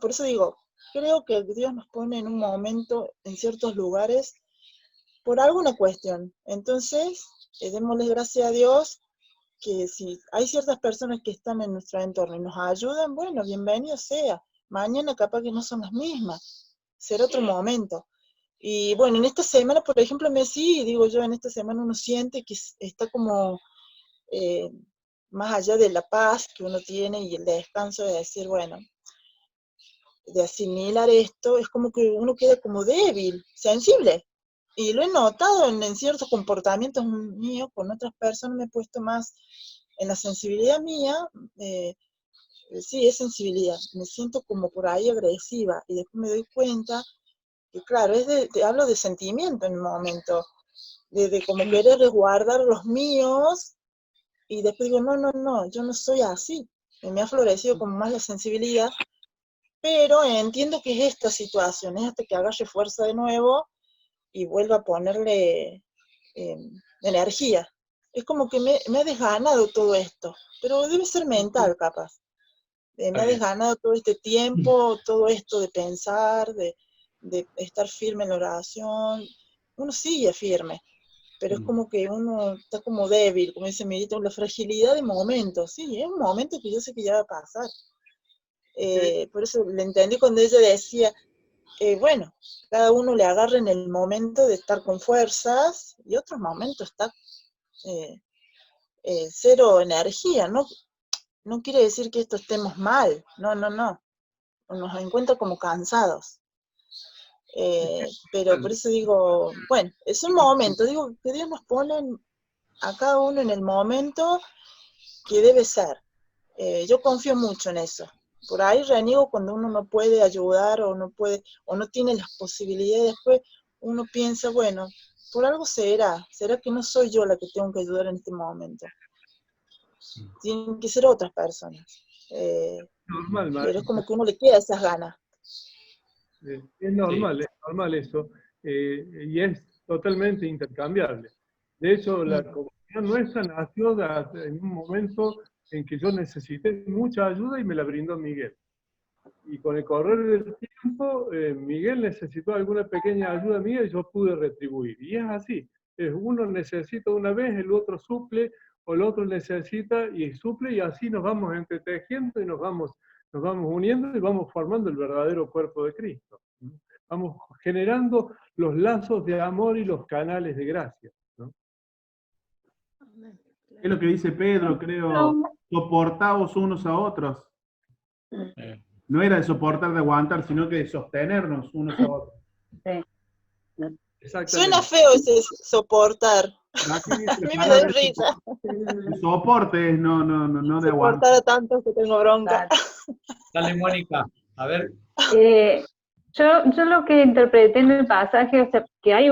por eso digo, creo que Dios nos pone en un momento, en ciertos lugares, por alguna cuestión. Entonces, démosle gracias a Dios que si hay ciertas personas que están en nuestro entorno y nos ayudan, bueno, bienvenido sea. Mañana capaz que no son las mismas, será otro momento. Y bueno, en esta semana, por ejemplo, digo yo, en esta semana uno siente que está como más allá de la paz que uno tiene y el descanso de decir, bueno, de asimilar esto, es como que uno queda como débil, sensible. Y lo he notado en ciertos comportamientos míos con otras personas, me he puesto más en la sensibilidad mía, sí, es sensibilidad, me siento como por ahí agresiva, y después me doy cuenta que claro, hablo de sentimiento en el momento, de como querer resguardar los míos, y después digo, no, yo no soy así, me ha florecido como más la sensibilidad, pero entiendo que es esta situación, es hasta que agarre fuerza de nuevo, y vuelva a ponerle energía. Es como que me ha desganado todo esto, pero debe ser mental capaz. Me ha desganado todo este tiempo, todo esto de pensar, de estar firme en la oración. Uno sigue firme, pero es como que uno está como débil, como dice Mirita, la fragilidad de momentos. Sí, es un momento que yo sé que ya va a pasar. Por eso le entendí cuando ella decía, bueno, cada uno le agarra en el momento de estar con fuerzas y otros momentos está cero energía, ¿no? No quiere decir que esto estemos mal, no. Nos encuentra como cansados. Pero por eso digo, bueno, es un momento, digo que Dios nos pone a cada uno en el momento que debe ser. Yo confío mucho en eso. Por ahí reniego cuando uno no puede ayudar o no tiene las posibilidades. Después uno piensa, bueno, por algo será que no soy yo la que tengo que ayudar en este momento. Tienen que ser otras personas. Normal, pero es como que uno le queda esas ganas. Es normal eso, y es totalmente intercambiable. De hecho, la comunidad nuestra nació en un momento en que yo necesité mucha ayuda y me la brindó Miguel. Y con el correr del tiempo, Miguel necesitó alguna pequeña ayuda mía y yo pude retribuir. Y es así, uno necesita una vez, el otro suple, o el otro necesita y suple, y así nos vamos entretejiendo y nos vamos uniendo y vamos formando el verdadero cuerpo de Cristo. Vamos generando los lazos de amor y los canales de gracia, ¿no? Es lo que dice Pedro, creo, soportaos unos a otros. No era de soportar, de aguantar, sino que de sostenernos unos a otros. Suena feo ese soportar. A mí me da risa. Soporte, no de aguantar. Soportar a tantos que tengo bronca. Dale, Mónica, a ver. Yo lo que interpreté en el pasaje, o sea, que hay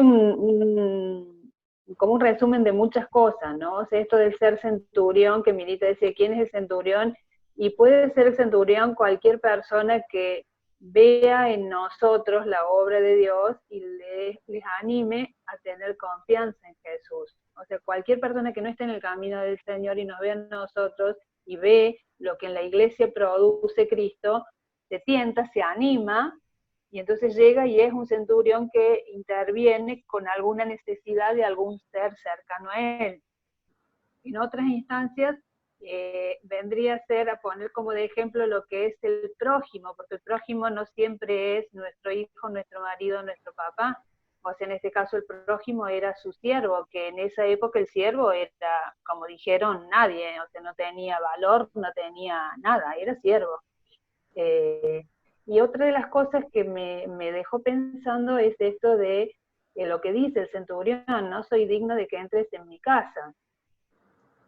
como un resumen de muchas cosas, ¿no? O sea, esto del ser centurión, que Milita decía, ¿quién es el centurión? Y puede ser el centurión cualquier persona que vea en nosotros la obra de Dios y les anime a tener confianza en Jesús. O sea, cualquier persona que no esté en el camino del Señor y nos vea en nosotros y ve lo que en la iglesia produce Cristo, se tienta, se anima, y entonces llega y es un centurión que interviene con alguna necesidad de algún ser cercano a él. En otras instancias, vendría a ser a poner como de ejemplo lo que es el prójimo, porque el prójimo no siempre es nuestro hijo, nuestro marido, nuestro papá. O sea, en este caso el prójimo era su siervo, que en esa época el siervo era, como dijeron, nadie, o sea, no tenía valor, no tenía nada, era siervo. Y otra de las cosas que me dejó pensando es esto de lo que dice el centurión: no soy digno de que entres en mi casa.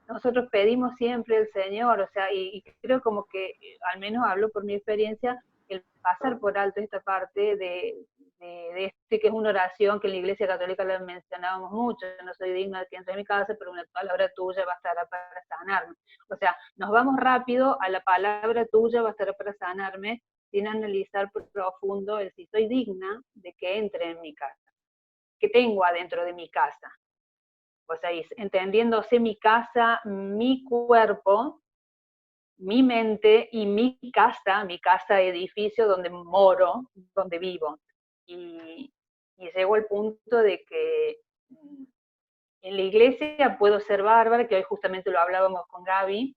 Nosotros pedimos siempre al Señor, o sea, y creo como que, al menos hablo por mi experiencia, el pasar por alto esta parte de este, que es una oración que en la Iglesia Católica la mencionábamos mucho: no soy digno de que entre en mi casa, pero una palabra tuya bastará para sanarme. O sea, nos vamos rápido a la palabra tuya bastará para sanarme, sin analizar por profundo el si soy digna de que entre en mi casa. ¿Qué tengo adentro de mi casa? O sea, entendiéndose mi casa, mi cuerpo, mi mente y mi casa edificio donde moro, donde vivo. Y llego al punto de que en la iglesia puedo ser bárbara, que hoy justamente lo hablábamos con Gaby,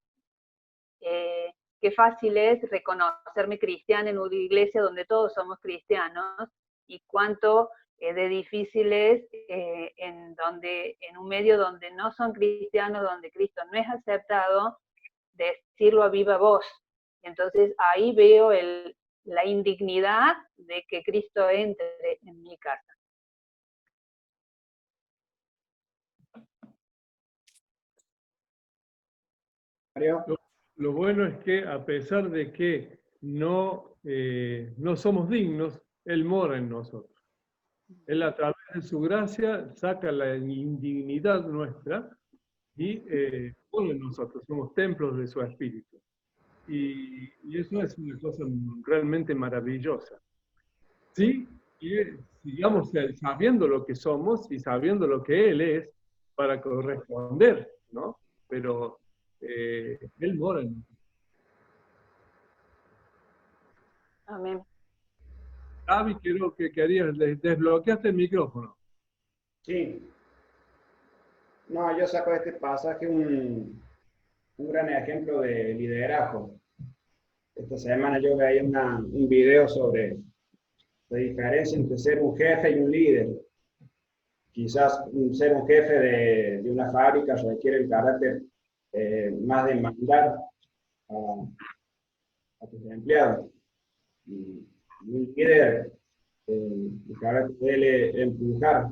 qué fácil es reconocerme cristiana en una iglesia donde todos somos cristianos, y cuánto de difícil es en un medio donde no son cristianos, donde Cristo no es aceptado, decirlo a viva voz. Entonces ahí veo la indignidad de que Cristo entre en mi casa. Lo bueno es que, a pesar de que no somos dignos, Él mora en nosotros. Él, a través de su gracia, saca la indignidad nuestra y pone en nosotros, somos templos de su espíritu. Y eso es una cosa realmente maravillosa. Sí, y sigamos sabiendo lo que somos y sabiendo lo que Él es para corresponder, ¿no? Pero Él mora en nosotros. Amén. Gaby, quiero que querías, desbloqueaste el micrófono. Sí. No, yo saco de este pasaje un gran ejemplo de liderazgo. Esta semana yo veía un video sobre la diferencia entre ser un jefe y un líder. Quizás ser un jefe de una fábrica requiere el carácter más de mandar a tus empleados. Y un líder, el carácter de él es empujar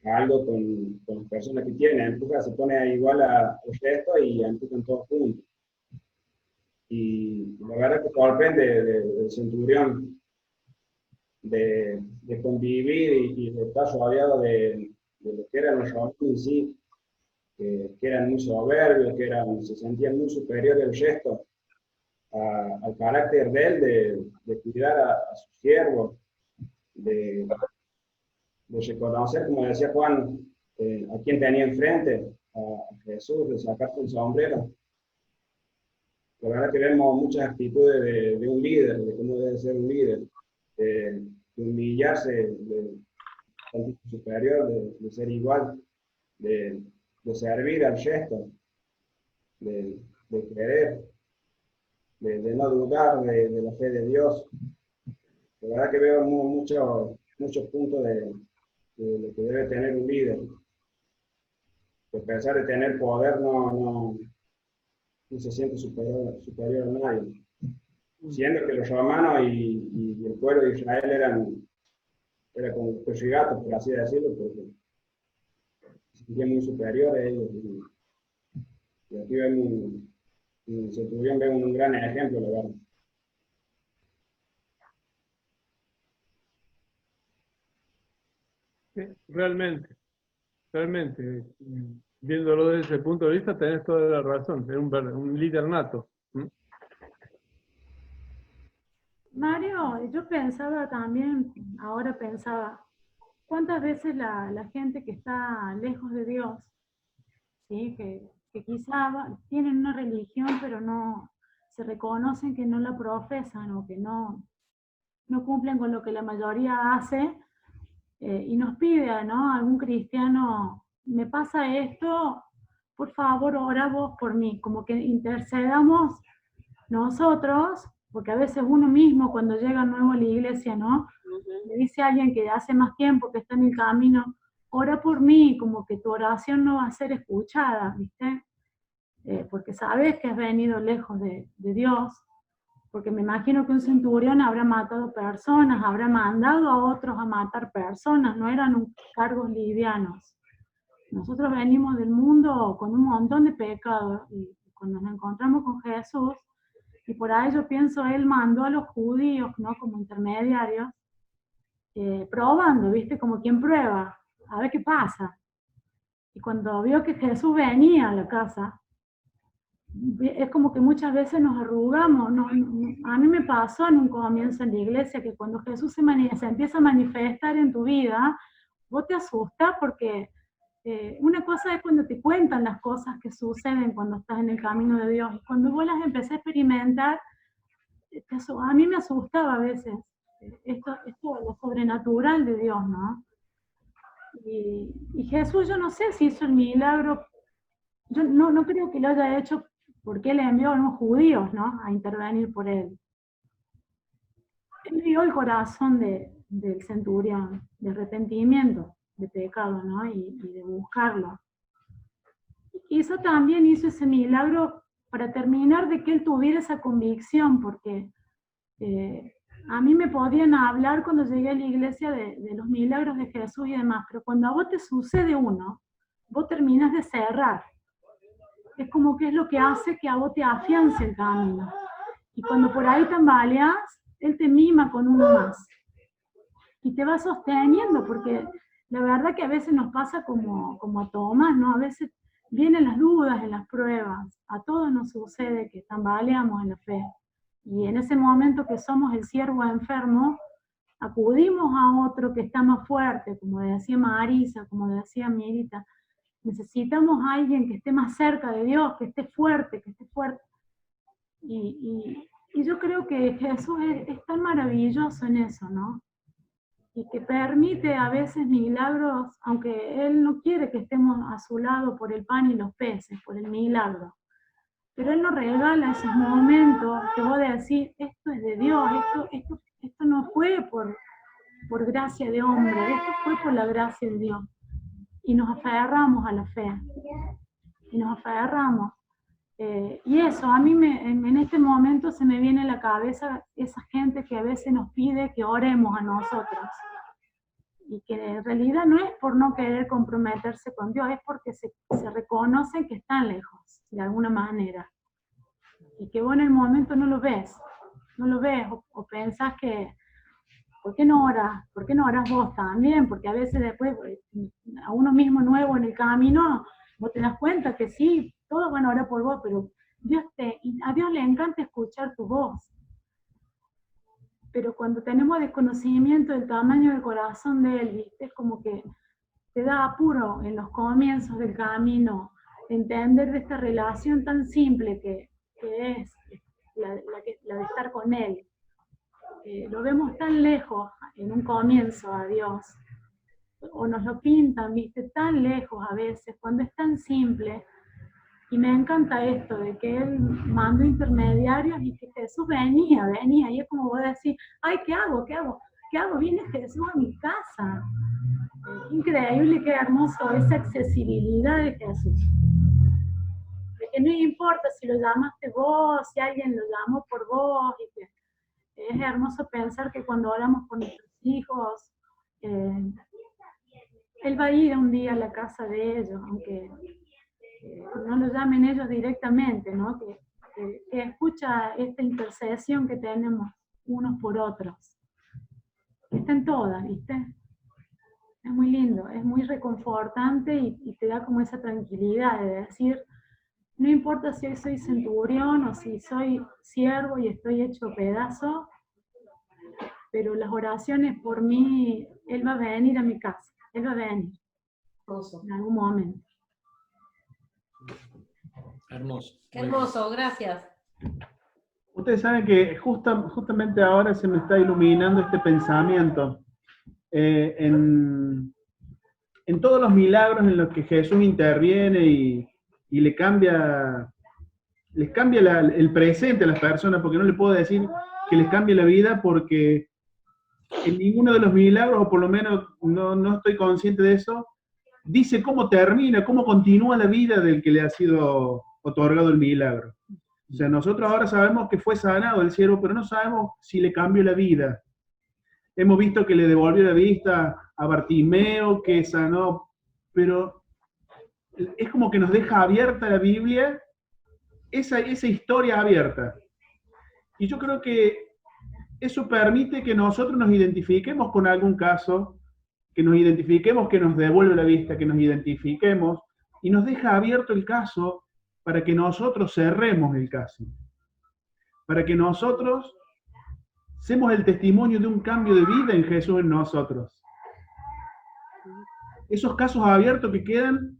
a algo con las personas que tiene, empuja, se pone igual a los gestos y empujan todos juntos. Y la verdad que sorprende del centurión de convivir y de estar rodeado de lo que eran los romanos en sí, que eran muy soberbios, se sentían muy superiores al resto, al carácter de él, de cuidar a sus siervos, de reconocer, como decía Juan, a quien tenía enfrente, a Jesús, de sacarse el sombrero. La verdad que vemos muchas actitudes de un líder, de cómo debe ser un líder, de humillarse, de superior, de ser igual, de servir al resto, de querer, de no dudar de la fe de Dios. La verdad que veo muchos puntos de lo que debe tener un líder. Que a pesar de tener poder, no se siente superior a nadie. Siendo que los romanos y el pueblo de Israel eran como perros y gatos, por así decirlo, porque se sentían muy superiores a ellos. Y aquí vemos, en el centurión vemos un gran ejemplo, la verdad. Realmente, viéndolo desde ese punto de vista, tenés toda la razón, es un líder nato. Mario, yo pensaba también, ahora pensaba, ¿cuántas veces la gente que está lejos de Dios, ¿sí? que quizá tienen una religión, pero no se reconocen que no la profesan o que no cumplen con lo que la mayoría hace, y nos pide, ¿no? Algún cristiano, me pasa esto, por favor, ora vos por mí, como que intercedamos nosotros, porque a veces uno mismo cuando llega nuevo a la iglesia, ¿no? Le dice a alguien que hace más tiempo que está en el camino, ora por mí, como que tu oración no va a ser escuchada, ¿viste? Porque sabes que has venido lejos de Dios, Porque me imagino que un centurión habrá matado personas, habrá mandado a otros a matar personas, no eran cargos livianos. Nosotros venimos del mundo con un montón de pecados, y cuando nos encontramos con Jesús, y por ahí yo pienso, él mandó a los judíos, ¿no?, como intermediarios, probando, ¿viste? Como quien prueba, a ver qué pasa. Y cuando vio que Jesús venía a la casa, es como que muchas veces nos arrugamos. A mí me pasó en un comienzo en la iglesia que cuando Jesús se empieza a manifestar en tu vida, vos te asustas porque una cosa es cuando te cuentan las cosas que suceden cuando estás en el camino de Dios, y cuando vos las empecé a experimentar, a mí me asustaba a veces esto lo sobrenatural de Dios, ¿no? Y Jesús, yo no sé si hizo el milagro, yo no creo que lo haya hecho porque él envió a unos judíos, ¿no?, a intervenir por él. Él vio el corazón del centurión, de arrepentimiento, de pecado, ¿no?, y de buscarlo. Quizá también hizo ese milagro para terminar de que él tuviera esa convicción, porque a mí me podían hablar cuando llegué a la iglesia de los milagros de Jesús y demás, pero cuando a vos te sucede uno, vos terminas de cerrar. Es como que es lo que hace que a vos te afiance el camino. Y cuando por ahí tambaleas, él te mima con uno más. Y te va sosteniendo, porque la verdad que a veces nos pasa como a Tomás, ¿no? A veces vienen las dudas en las pruebas. A todos nos sucede que tambaleamos en la fe. Y en ese momento que somos el siervo enfermo, acudimos a otro que está más fuerte, como decía Marisa, como decía Mirita. Necesitamos a alguien que esté más cerca de Dios, que esté fuerte, que esté fuerte. Y yo creo que Jesús es tan maravilloso en eso, ¿no? Y que permite a veces milagros, aunque Él no quiere que estemos a su lado por el pan y los peces, por el milagro. Pero Él nos regala esos momentos que vos decís, esto es de Dios, esto no fue por gracia de hombre, esto fue por la gracia de Dios. Y nos aferramos a la fe, y nos aferramos. Y eso, a mí en este momento se me viene a la cabeza esa gente que a veces nos pide que oremos a nosotros, y que en realidad no es por no querer comprometerse con Dios, es porque se reconocen que están lejos, de alguna manera, y que vos en el momento no lo ves, o pensás que, ¿por qué no oras? ¿Por qué no oras vos también? Porque a veces después, a uno mismo nuevo en el camino, vos te das cuenta que sí, todos van a orar por vos, pero a Dios le encanta escuchar tu voz. Pero cuando tenemos desconocimiento del tamaño del corazón de Él, ¿viste? Es como que te da apuro en los comienzos del camino, entender de esta relación tan simple que es la de estar con Él. Lo vemos tan lejos en un comienzo a Dios, o nos lo pintan, ¿viste? Tan lejos a veces, cuando es tan simple. Y me encanta esto de que Él mandó intermediarios y que Jesús venía, y es como vos decís, ay, ¿qué hago? Viene Jesús a mi casa. Increíble, qué hermoso esa accesibilidad de Jesús. De que no importa si lo llamaste vos, si alguien lo llamó por vos, y que es hermoso pensar que cuando oramos por nuestros hijos, Él va a ir un día a la casa de ellos, aunque no lo llamen ellos directamente, ¿no? Que escucha esta intercesión que tenemos unos por otros. Está en todas, ¿viste? Es muy lindo, es muy reconfortante y te da como esa tranquilidad de decir, no importa si hoy soy centurión o si soy siervo y estoy hecho pedazo, pero las oraciones por mí, Él va a venir a mi casa, Él va a venir en algún momento. Hermoso. Qué hermoso, gracias. Ustedes saben que justamente ahora se me está iluminando este pensamiento. En todos los milagros en los que Jesús interviene y les cambia el presente a las personas, porque no le puedo decir que les cambie la vida, porque en ninguno de los milagros, o por lo menos no estoy consciente de eso, dice cómo termina, cómo continúa la vida del que le ha sido otorgado el milagro. O sea, nosotros ahora sabemos que fue sanado el siervo, pero no sabemos si le cambió la vida. Hemos visto que le devolvió la vista a Bartimeo, que sanó, pero es como que nos deja abierta la Biblia, esa historia abierta. Y yo creo que eso permite que nosotros nos identifiquemos con algún caso, que nos identifiquemos que nos devuelve la vista, que nos identifiquemos, y nos deja abierto el caso para que nosotros cerremos el caso, para que nosotros seamos el testimonio de un cambio de vida en Jesús en nosotros. Esos casos abiertos que quedan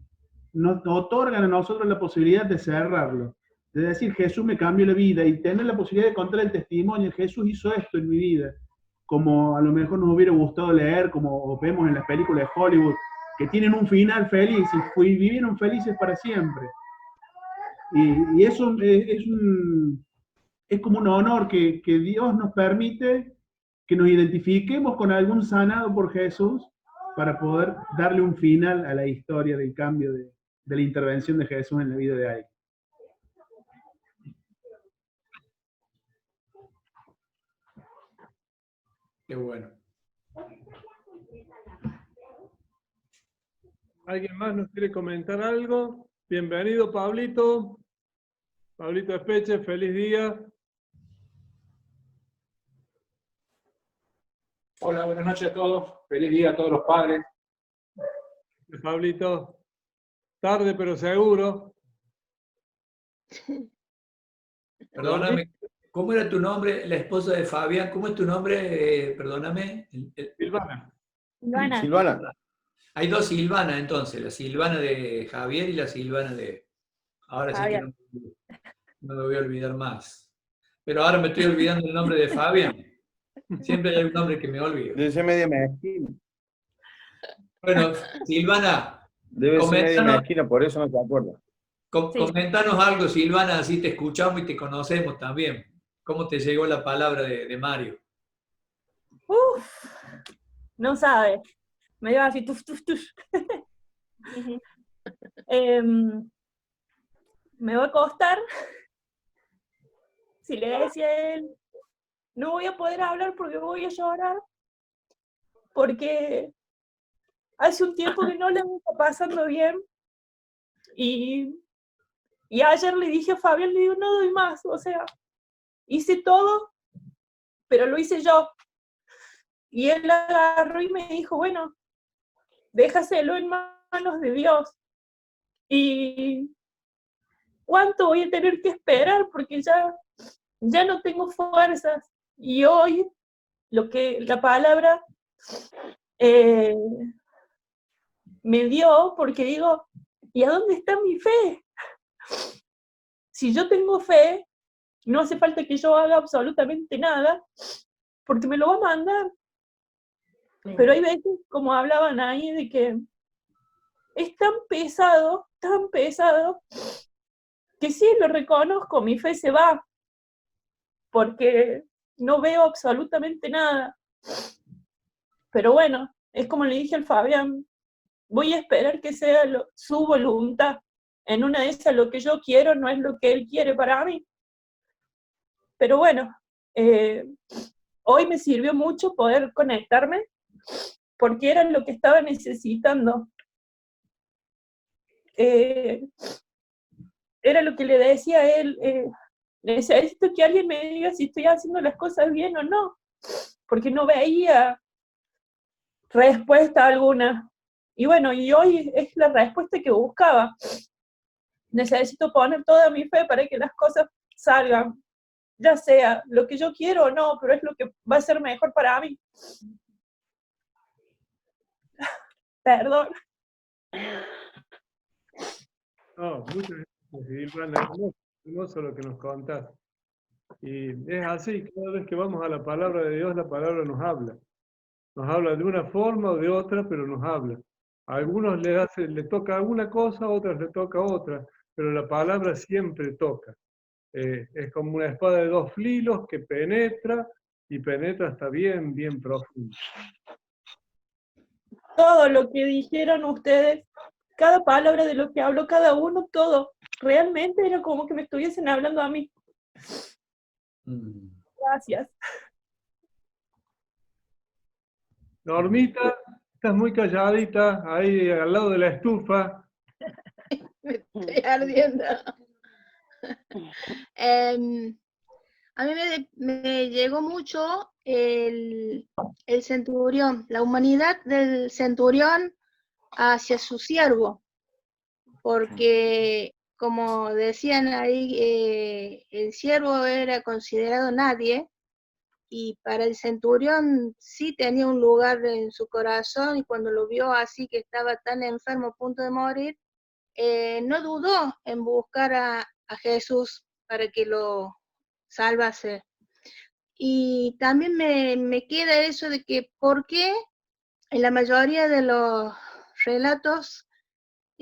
nos otorgan a nosotros la posibilidad de cerrarlo, de decir, Jesús me cambió la vida, y tener la posibilidad de contar el testimonio, Jesús hizo esto en mi vida, como a lo mejor nos hubiera gustado leer, como vemos en las películas de Hollywood, que tienen un final feliz y vivieron felices para siempre. Y eso es como un honor que Dios nos permite que nos identifiquemos con algún sanado por Jesús para poder darle un final a la historia del cambio de la intervención de Jesús en la vida de alguien. Qué bueno. ¿Alguien más nos quiere comentar algo? Bienvenido, Pablito. Pablito Espeche, feliz día. Hola, buenas noches a todos. Feliz día a todos los padres. Pablito, tarde pero seguro. Perdóname, ¿cómo era tu nombre? La esposa de Fabián, ¿cómo es tu nombre? Perdóname. Silvana. Silvana. Hay dos Silvanas entonces, la Silvana de Javier y la Silvana de... Ahora sí que no me voy a olvidar más. Pero ahora me estoy olvidando el nombre de Fabián. Siempre hay un nombre que me olvido. Debe ser media mezquina. Bueno, Silvana, Debe ser media mezquina, por eso no te acuerdas. Comentanos algo, Silvana, así te escuchamos y te conocemos también. ¿Cómo te llegó la palabra de Mario? No sabe. Me lleva así, tuf. Me va a costar. Si le decía a él, no voy a poder hablar porque voy a llorar. Porque hace un tiempo que no le está pasando bien. Y ayer le dije a Fabián, le digo, no doy más. O sea, hice todo, pero lo hice yo. Y él agarró y me dijo, bueno, déjaselo en manos de Dios. ¿Y cuánto voy a tener que esperar? Porque ya no tengo fuerzas. Y hoy, lo que la palabra me dio, porque digo, ¿y a dónde está mi fe? Si yo tengo fe, no hace falta que yo haga absolutamente nada, porque me lo va a mandar. Pero hay veces, como hablaban ahí, de que es tan pesado, que sí, lo reconozco, mi fe se va, porque no veo absolutamente nada. Pero bueno, es como le dije al Fabián, voy a esperar que sea su voluntad. En una de esas lo que yo quiero no es lo que él quiere para mí. Pero bueno, hoy me sirvió mucho poder conectarme, porque era lo que estaba necesitando. Era lo que le decía a él, necesito que alguien me diga si estoy haciendo las cosas bien o no, porque no veía respuesta alguna. Y bueno, y hoy es la respuesta que buscaba. Necesito poner toda mi fe para que las cosas salgan, ya sea lo que yo quiero o no, pero es lo que va a ser mejor para mí. Perdón. No, muchas gracias, Silvana. Hermoso lo que nos contás. Y es así, cada vez que vamos a la palabra de Dios, la palabra nos habla. Nos habla de una forma o de otra, pero nos habla. A algunos le toca alguna cosa, a otros le toca otra, pero la palabra siempre toca. Es como una espada de dos filos que penetra, y penetra hasta bien, bien profundo. Todo lo que dijeron ustedes, cada palabra de lo que habló cada uno, todo, realmente era como que me estuviesen hablando a mí. Gracias. Normita, estás muy calladita, ahí al lado de la estufa. Me estoy ardiendo. A mí me llegó mucho el centurión, la humanidad del centurión hacia su siervo, porque como decían ahí, el siervo era considerado nadie, y para el centurión sí tenía un lugar en su corazón, y cuando lo vio así que estaba tan enfermo a punto de morir, no dudó en buscar a Jesús para que lo salvase. Y también me queda eso de que por qué en la mayoría de los relatos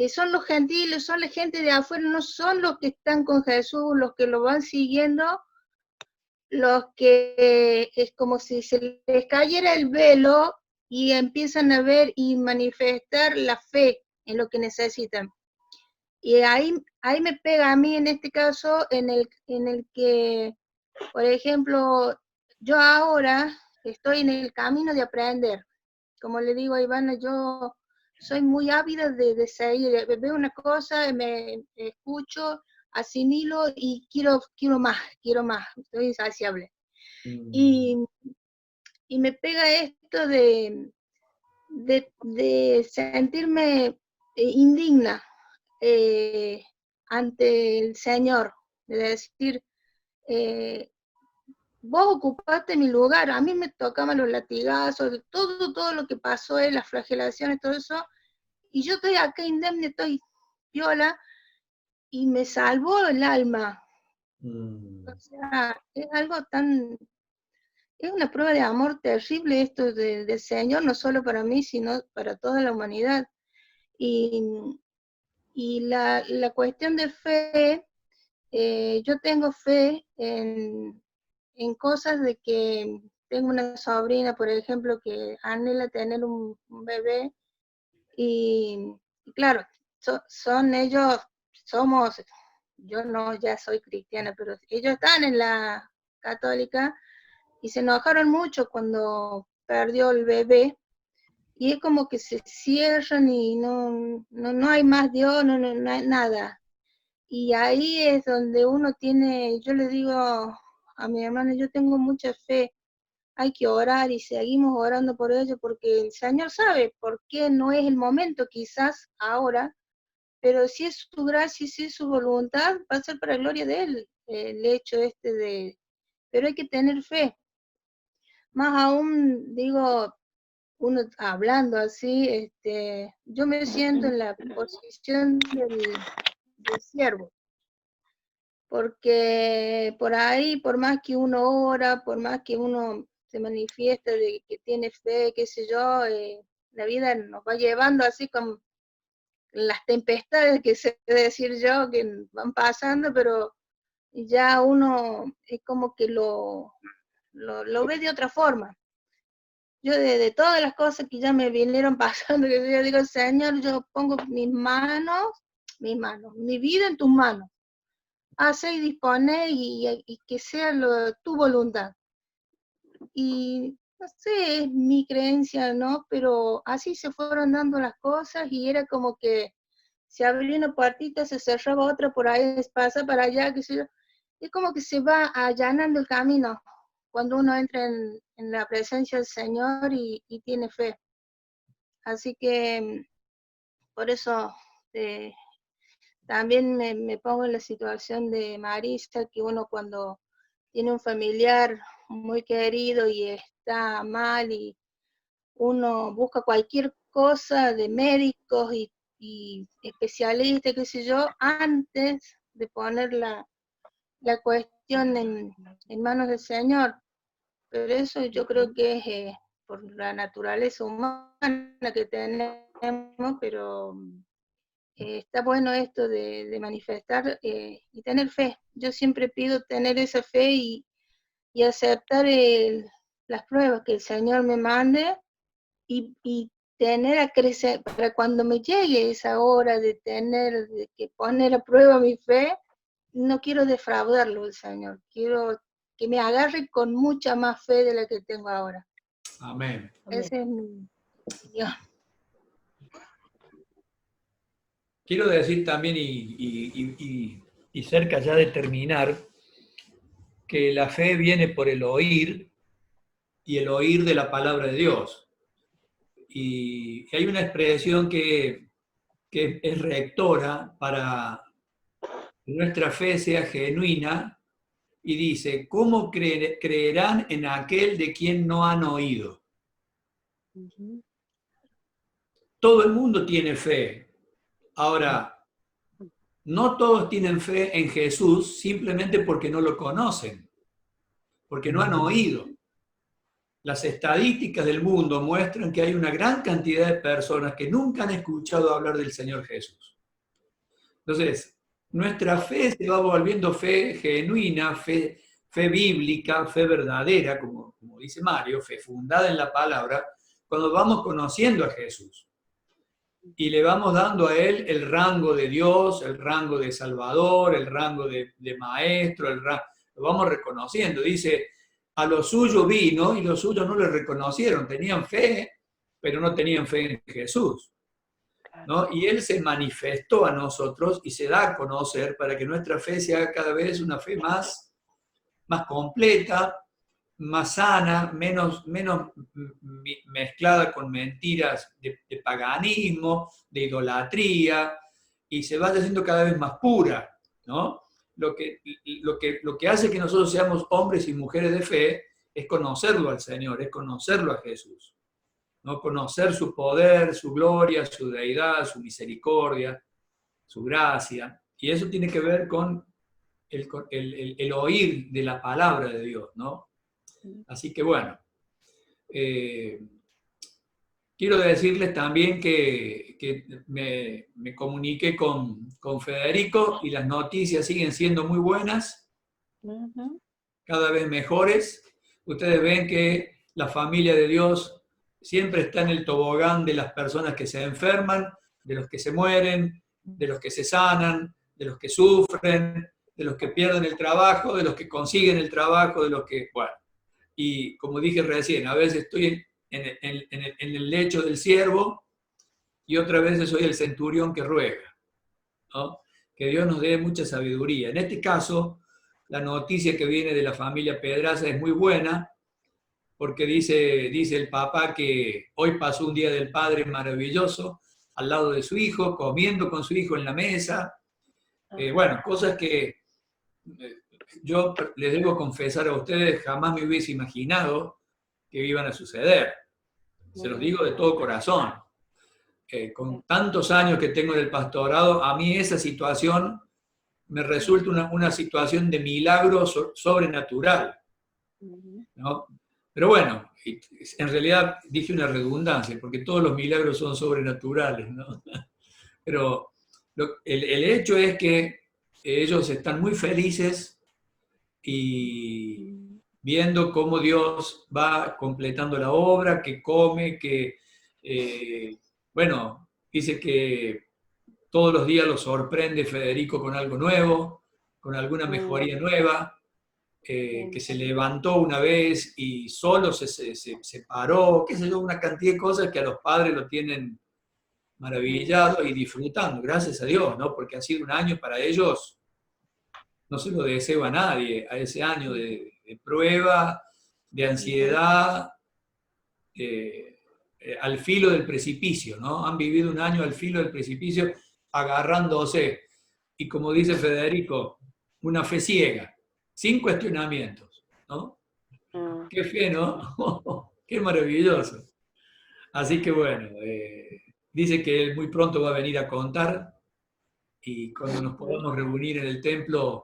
son los gentiles, son la gente de afuera, no son los que están con Jesús, los que lo van siguiendo, los que es como si se les cayera el velo y empiezan a ver y manifestar la fe en lo que necesitan. Y ahí me pega a mí en este caso, en el que, por ejemplo, yo ahora estoy en el camino de aprender. Como le digo a Ivana, yo soy muy ávida de seguir, veo una cosa, me escucho, asimilo y quiero más, estoy insaciable. Y me pega esto de sentirme indigna ante el Señor, de decir, vos ocupaste mi lugar, a mí me tocaban los latigazos, todo lo que pasó, las flagelaciones, todo eso, y yo estoy acá indemne, estoy viola, y me salvó el alma. O sea, es algo es una prueba de amor terrible esto del Señor, no solo para mí, sino para toda la humanidad. Y la cuestión de fe, yo tengo fe en cosas de que tengo una sobrina, por ejemplo, que anhela tener un bebé, y claro, son ellos, yo no, ya soy cristiana, pero ellos están en la católica, y se enojaron mucho cuando perdió el bebé, y es como que se cierran y no hay más Dios, no hay nada. Y ahí es donde uno tiene, yo le digo a mi hermana, yo tengo mucha fe, hay que orar y seguimos orando por ello, porque el Señor sabe por qué no es el momento quizás ahora, pero si es su gracia y si es su voluntad, va a ser para gloria de Él, el hecho pero hay que tener fe. Más aún, digo, uno hablando así, yo me siento en la posición del siervo, porque por ahí, por más que uno ora, por más que uno se manifiesta de que tiene fe, qué sé yo, la vida nos va llevando así como las tempestades, que sé decir yo, que van pasando, pero ya uno es como que lo ve de otra forma. Yo de todas las cosas que ya me vinieron pasando, que yo digo, Señor, yo pongo mi vida en tus manos. Hace y dispone y que sea tu voluntad. Y no sé, es mi creencia, ¿no? Pero así se fueron dando las cosas, y era como que se abría una puertita, se cerraba otra, por ahí pasa para allá, qué sé yo. Es como que se va allanando el camino cuando uno entra en la presencia del Señor y tiene fe. Así que por eso también me pongo en la situación de Marisa, que uno cuando tiene un familiar muy querido y está mal, y uno busca cualquier cosa de médicos y especialistas, qué sé yo, antes de poner la cuestión en manos del Señor. Pero eso yo creo que es por la naturaleza humana que tenemos, pero está bueno esto de manifestar y tener fe. Yo siempre pido tener esa fe y aceptar las pruebas que el Señor me mande, y tener a crecer, para cuando me llegue esa hora de que poner a prueba mi fe, no quiero defraudarlo el Señor, quiero que me agarre con mucha más fe de la que tengo ahora. Amén. Ese es mi Dios. Quiero decir también, y cerca ya de terminar, que la fe viene por el oír, y el oír de la palabra de Dios. Y hay una expresión que es rectora para que nuestra fe sea genuina, y dice, ¿cómo creerán en aquel de quien no han oído? Todo el mundo tiene fe. Ahora, no todos tienen fe en Jesús simplemente porque no lo conocen, porque no han oído. Las estadísticas del mundo muestran que hay una gran cantidad de personas que nunca han escuchado hablar del Señor Jesús. Entonces, nuestra fe se va volviendo fe genuina, fe bíblica, fe verdadera, como dice Mario, fe fundada en la palabra, cuando vamos conociendo a Jesús. Y le vamos dando a Él el rango de Dios, el rango de Salvador, el rango de Maestro, lo vamos reconociendo. Dice, a lo suyo vino y los suyos no le reconocieron, tenían fe, pero no tenían fe en Jesús, ¿no? Y Él se manifestó a nosotros y se da a conocer para que nuestra fe sea cada vez una fe más completa, más sana, menos mezclada con mentiras de paganismo, de idolatría, y se vaya haciendo cada vez más pura, ¿no? Lo que hace que nosotros seamos hombres y mujeres de fe es conocerlo al Señor, es conocerlo a Jesús, ¿no? Conocer su poder, su gloria, su deidad, su misericordia, su gracia, y eso tiene que ver con el oír de la palabra de Dios, ¿no? Así que bueno, quiero decirles también que me comuniqué con Federico y las noticias siguen siendo muy buenas, cada vez mejores. Ustedes ven que la familia de Dios siempre está en el tobogán de las personas que se enferman, de los que se mueren, de los que se sanan, de los que sufren, de los que pierden el trabajo, de los que consiguen el trabajo, de los que, bueno. Y como dije recién, a veces estoy en el lecho del siervo y otras veces soy el centurión que ruega, ¿no? Que Dios nos dé mucha sabiduría. En este caso, la noticia que viene de la familia Pedraza es muy buena, porque dice el papá que hoy pasó un día del padre maravilloso al lado de su hijo, comiendo con su hijo en la mesa. Bueno, cosas que yo les debo confesar a ustedes, jamás me hubiese imaginado que iban a suceder. Se los digo de todo corazón. Con tantos años que tengo en el pastorado, a mí esa situación me resulta una situación de milagro sobrenatural, ¿no? Pero bueno, en realidad dije una redundancia, porque todos los milagros son sobrenaturales, ¿no? Pero el hecho es que ellos están muy felices y viendo cómo Dios va completando la obra, que come, que, bueno, dice que todos los días lo sorprende Federico con algo nuevo, con alguna mejoría nueva, que se levantó una vez y solo se paró, qué sé yo, una cantidad de cosas que a los padres lo tienen maravillado y disfrutando, gracias a Dios, ¿no? Porque ha sido un año para ellos, no se lo deseo a nadie, a ese año de prueba, de ansiedad, al filo del precipicio, ¿no? Han vivido un año al filo del precipicio agarrándose. Y como dice Federico, una fe ciega, sin cuestionamientos, ¿no? Qué fe, ¿no? Qué maravilloso. Así que bueno, dice que él muy pronto va a venir a contar y cuando nos podamos reunir en el templo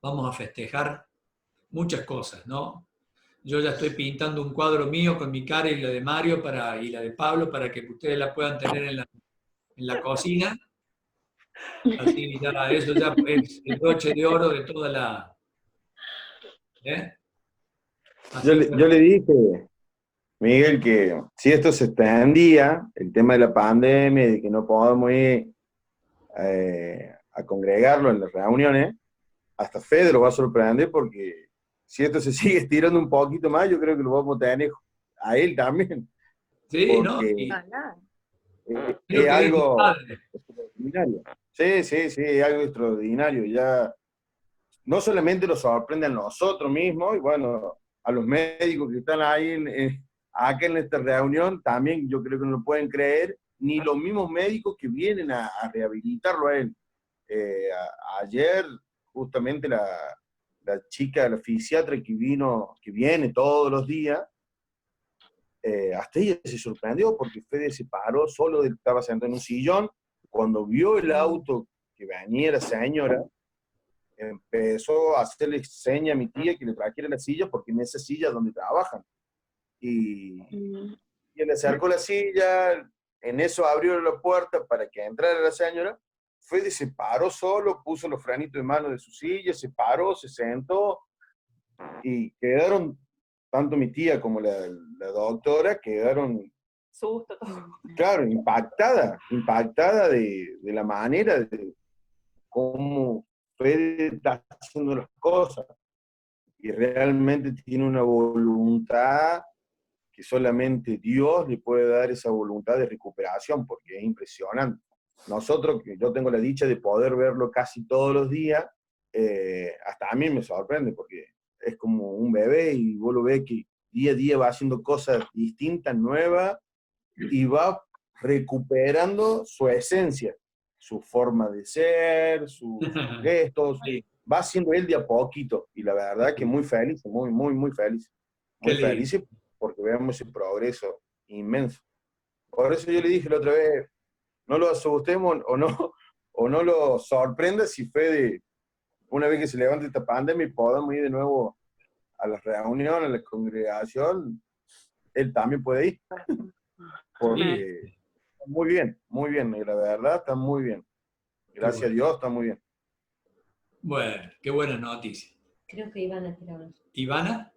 vamos a festejar muchas cosas, ¿no? Yo ya estoy pintando un cuadro mío con mi cara y la de Mario y la de Pablo para que ustedes la puedan tener en la cocina. Así ya eso ya es el broche de oro de toda la... Yo le dije, Miguel, que si esto se extendía, el tema de la pandemia, de que no podamos ir a congregarlo en las reuniones, hasta Fede lo va a sorprender porque si esto se sigue estirando un poquito más, yo creo que lo vamos a tener a él también. Sí, ¿no? Porque Creo es que algo es extraordinario. Sí, es algo extraordinario. Ya no solamente lo sorprende a nosotros mismos, y bueno, a los médicos que están ahí acá en esta reunión, también yo creo que no lo pueden creer, ni los mismos médicos que vienen a rehabilitarlo a él. Ayer, justamente la chica, la fisiatra que viene todos los días, hasta ella se sorprendió porque Fede se paró solo, estaba sentado en un sillón, cuando vio el auto que venía la señora, empezó a hacerle seña a mi tía que le trajera la silla, porque en esa silla es donde trabajan. Y él le acercó la silla, en eso abrió la puerta para que entrara la señora. Fede se paró solo, puso los frenitos de mano de su silla, se paró, se sentó, y quedaron, tanto mi tía como la doctora, quedaron, Susto, todo. claro, impactada de la manera de cómo Fede está haciendo las cosas. Y realmente tiene una voluntad que solamente Dios le puede dar, esa voluntad de recuperación, porque es impresionante. Nosotros, que yo tengo la dicha de poder verlo casi todos los días, hasta a mí me sorprende, porque es como un bebé y vos lo ves que día a día va haciendo cosas distintas, nuevas, y va recuperando su esencia, su forma de ser, sus gestos, va haciendo él de a poquito, y la verdad que muy feliz, muy feliz. Muy feliz porque vemos ese progreso inmenso. Por eso yo le dije la otra vez, no lo asustemos o no lo sorprenda si Fede, una vez que se levante esta pandemia y podamos ir de nuevo a las reuniones, a la congregación, él también puede ir. Porque muy bien, y la verdad está muy bien. Gracias a Dios, está muy bien. Bueno, qué buena noticia. Creo que Ivana quiere hablar. ¿Ivana?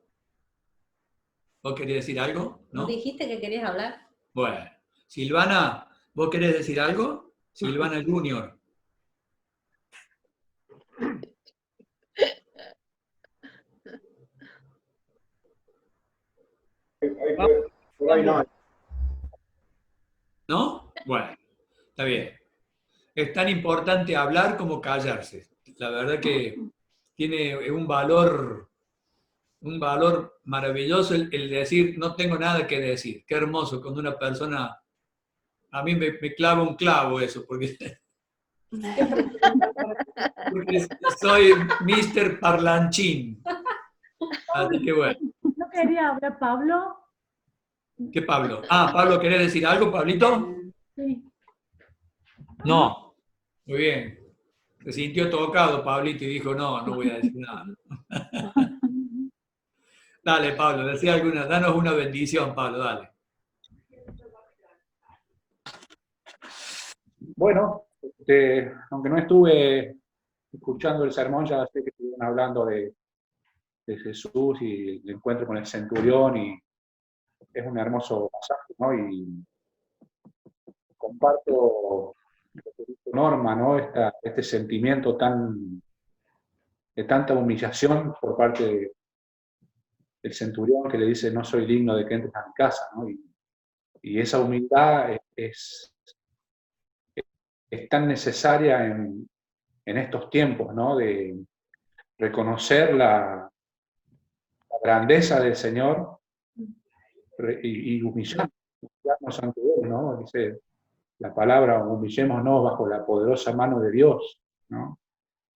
¿Vos querías decir algo? ¿No dijiste que querías hablar? Bueno. Silvana, ¿vos querés decir algo? Silvana Junior. Por ahí no. ¿No? Bueno, está bien. Es tan importante hablar como callarse. La verdad que tiene un valor maravilloso el decir, no tengo nada que decir. Qué hermoso cuando una persona, a mí me clava un clavo eso, porque soy Mr. Parlanchín. Así que bueno. ¿No quería hablar Pablo? ¿Qué Pablo? Ah, Pablo, ¿querés decir algo, Pablito? Sí. No. Muy bien. Se sintió tocado, Pablito, y dijo, no voy a decir nada. Dale, Pablo, decía alguna, danos una bendición, Pablo, dale. Bueno, aunque no estuve escuchando el sermón, ya sé que estuvieron hablando de Jesús y el encuentro con el centurión, y es un hermoso pasaje, ¿no? Y comparto lo que dijo Norma, ¿no? Este sentimiento de tanta humillación por parte del centurión, que le dice, no soy digno de que entres a mi casa, ¿no? Y esa humildad es tan necesaria en estos tiempos, ¿no? De reconocer la grandeza del Señor y humillarnos ante Él, ¿no? Dice la palabra, humillémonos bajo la poderosa mano de Dios, ¿no?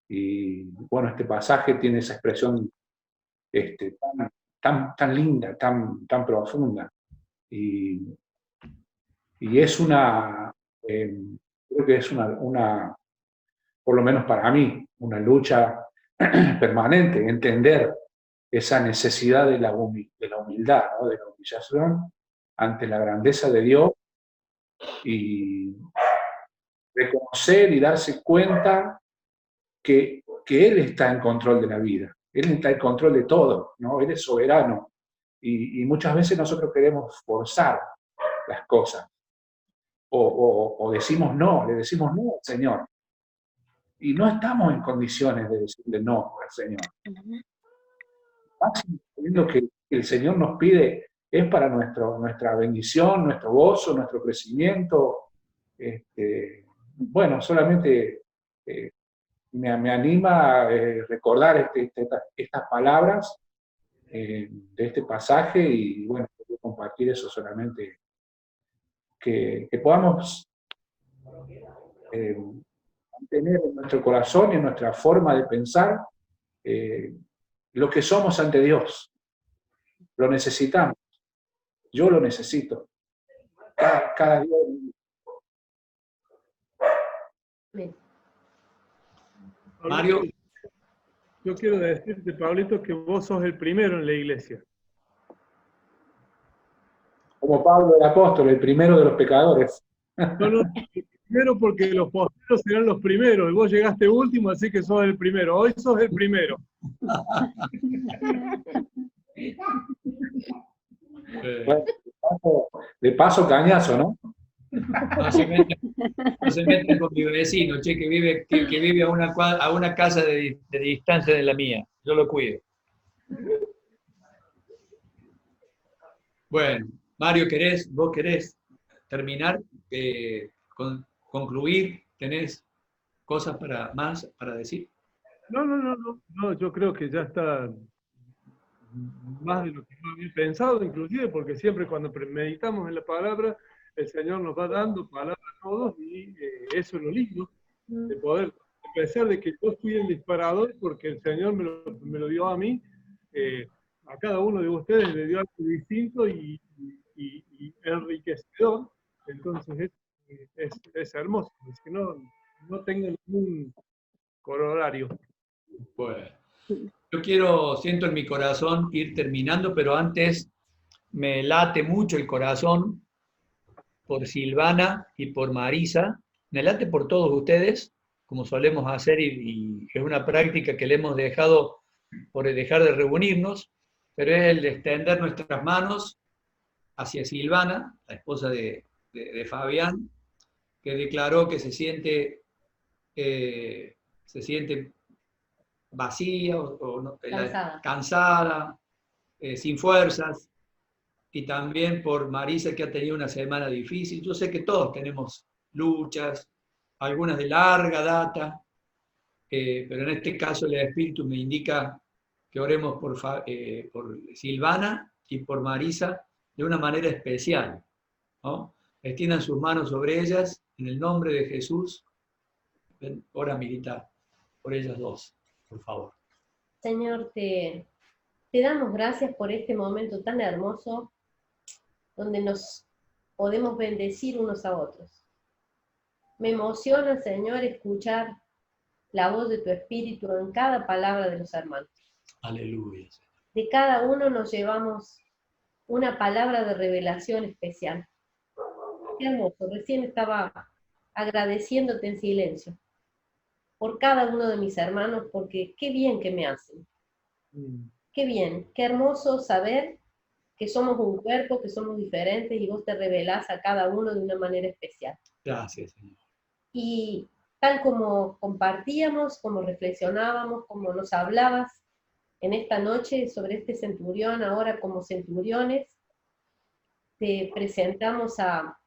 Y bueno, este pasaje tiene esa expresión tan linda, tan profunda. Y es creo que es una, por lo menos para mí, una lucha permanente, entender esa necesidad de la humildad, ¿no? De la humillación ante la grandeza de Dios, y reconocer y darse cuenta que Él está en control de la vida, Él está en control de todo, ¿no? Él es soberano, y muchas veces nosotros queremos forzar las cosas, o decimos no, le decimos no al Señor, y no estamos en condiciones de decirle no al Señor. Máximo lo que el Señor nos pide es para nuestra bendición, nuestro gozo, nuestro crecimiento. Bueno, solamente me anima a recordar estas palabras de este pasaje y bueno, quiero compartir eso solamente, que podamos mantener en nuestro corazón y en nuestra forma de pensar lo que somos ante Dios. Lo necesitamos. Yo lo necesito. Cada día. Mario. Yo quiero decirte, Pablito, que vos sos el primero en la iglesia. Como Pablo el apóstol, el primero de los pecadores. No, el primero porque los postreros serán los primeros, y vos llegaste último, así que sos el primero. Hoy sos el primero. Bueno, de paso cañazo, ¿no? No se metan con mi vecino, che, que vive a una casa de distancia de la mía. Yo lo cuido. Bueno, Mario, ¿vos querés terminar, concluir? ¿Tenés cosas más para decir? No, yo creo que ya está más de lo que yo había pensado, inclusive porque siempre cuando meditamos en la palabra, el Señor nos va dando palabras a todos y eso es lo lindo, de poder, a pesar de que yo fui el disparador, porque el Señor me lo dio a mí, a cada uno de ustedes le dio algo distinto y enriquecedor, entonces es hermoso, es que no tengo ningún corolario. Bueno, siento en mi corazón ir terminando, pero antes me late mucho el corazón por Silvana y por Marisa, me late por todos ustedes, como solemos hacer, y es una práctica que le hemos dejado por dejar de reunirnos, pero es el de extender nuestras manos hacia Silvana, la esposa de Fabián, que declaró que se siente vacía, cansada, sin fuerzas, y también por Marisa, que ha tenido una semana difícil. Yo sé que todos tenemos luchas, algunas de larga data, pero en este caso el Espíritu me indica que oremos por Silvana y por Marisa de una manera especial, ¿no? Extiendan sus manos sobre ellas, en el nombre de Jesús. Ora militar por ellas dos, por favor. Señor, te damos gracias por este momento tan hermoso, donde nos podemos bendecir unos a otros. Me emociona, Señor, escuchar la voz de tu Espíritu en cada palabra de los hermanos. Aleluya. De cada uno nos llevamos una palabra de revelación especial. Qué hermoso. Recién estaba agradeciéndote en silencio por cada uno de mis hermanos, porque qué bien que me hacen. Qué bien, qué hermoso saber que somos un cuerpo, que somos diferentes, y vos te revelás a cada uno de una manera especial. Gracias, Señor. Y tal como compartíamos, como reflexionábamos, como nos hablabas en esta noche sobre este centurión, ahora como centuriones, te presentamos a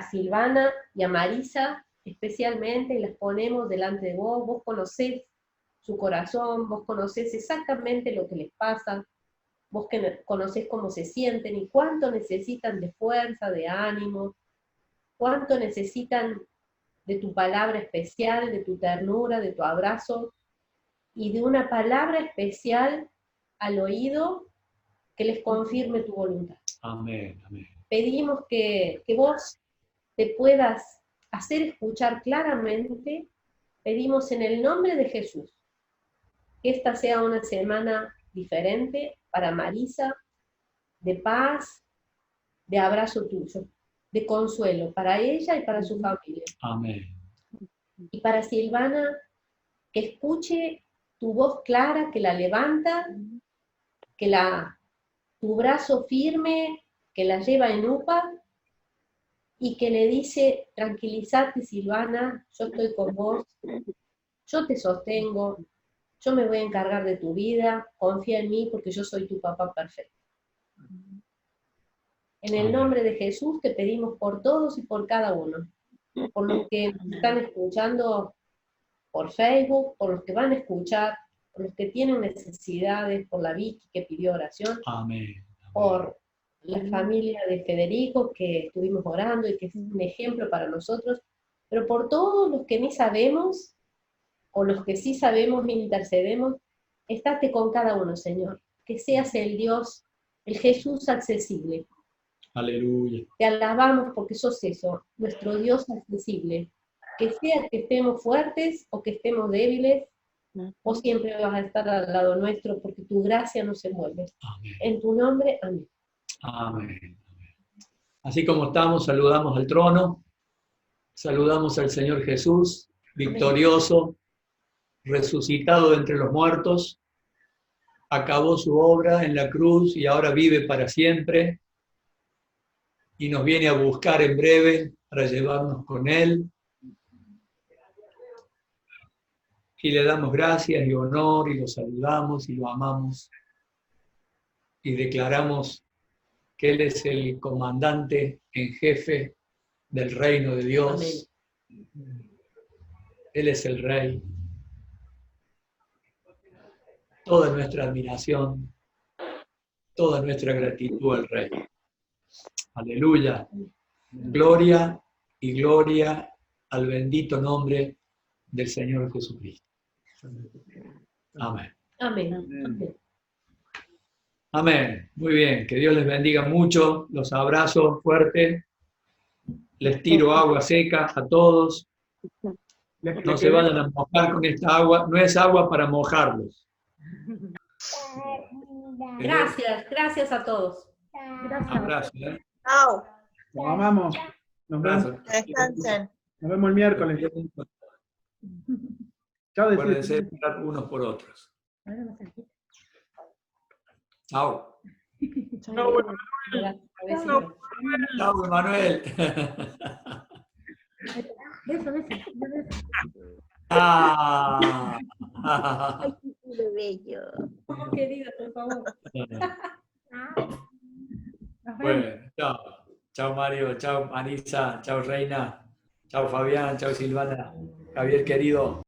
Silvana y a Marisa especialmente, y las ponemos delante de vos. Vos conocés su corazón, vos conocés exactamente lo que les pasa, vos que conocés cómo se sienten y cuánto necesitan de fuerza, de ánimo, cuánto necesitan de tu palabra especial, de tu ternura, de tu abrazo, y de una palabra especial al oído que les confirme tu voluntad. Amén, amén. Pedimos que vos te puedas hacer escuchar claramente. Pedimos en el nombre de Jesús que esta sea una semana diferente para Marisa, de paz, de abrazo tuyo, de consuelo para ella y para su familia. Amén. Y para Silvana, que escuche tu voz clara, que la levanta, que tu brazo firme, que la lleva en UPA, y que le dice: tranquilízate, Silvana, yo estoy con vos, yo te sostengo, yo me voy a encargar de tu vida, confía en mí porque yo soy tu papá perfecto. En el nombre de Jesús te pedimos por todos y por cada uno, por los que están escuchando por Facebook, por los que van a escuchar, por los que tienen necesidades, por la Vicky que pidió oración, Amén. por la familia de Federico que estuvimos orando y que es un ejemplo para nosotros, pero por todos los que ni sabemos, o los que sí sabemos e intercedemos, estate con cada uno, Señor, que seas el Dios, el Jesús accesible. Aleluya. Te alabamos porque sos eso, nuestro Dios accesible. Que sea que estemos fuertes o que estemos débiles, vos siempre vas a estar al lado nuestro porque tu gracia no se mueve. Amén. En tu nombre, amén. Amén. Así como estamos, saludamos al trono, saludamos al Señor Jesús, victorioso, resucitado de entre los muertos, acabó su obra en la cruz y ahora vive para siempre, y nos viene a buscar en breve para llevarnos con Él. Y le damos gracias y honor, y lo saludamos y lo amamos, y declaramos que Él es el comandante en jefe del reino de Dios. Amén. Él es el Rey. Toda nuestra admiración, toda nuestra gratitud al Rey. Aleluya. Gloria y gloria al bendito nombre del Señor Jesucristo. Amén. Amén. Amén. Amén. Muy bien. Que Dios les bendiga mucho. Los abrazo fuerte. Les tiro agua seca a todos. No se vayan a mojar con esta agua. No es agua para mojarlos. Gracias a todos. Gracias. Abrazo. Chao. Los amamos. Nos vemos. Descansen. Nos vemos el miércoles. Chao, Acuérdense de esperar unos por otros. Chao. Chao, Chao, Manuel. Beso. Ah. Ay, qué bello. Querida, por favor. Bueno, chao. Chao, Mario. Chao, Marisa. Chao, Reina. Chao, Fabián. Chao, Silvana. Javier, querido.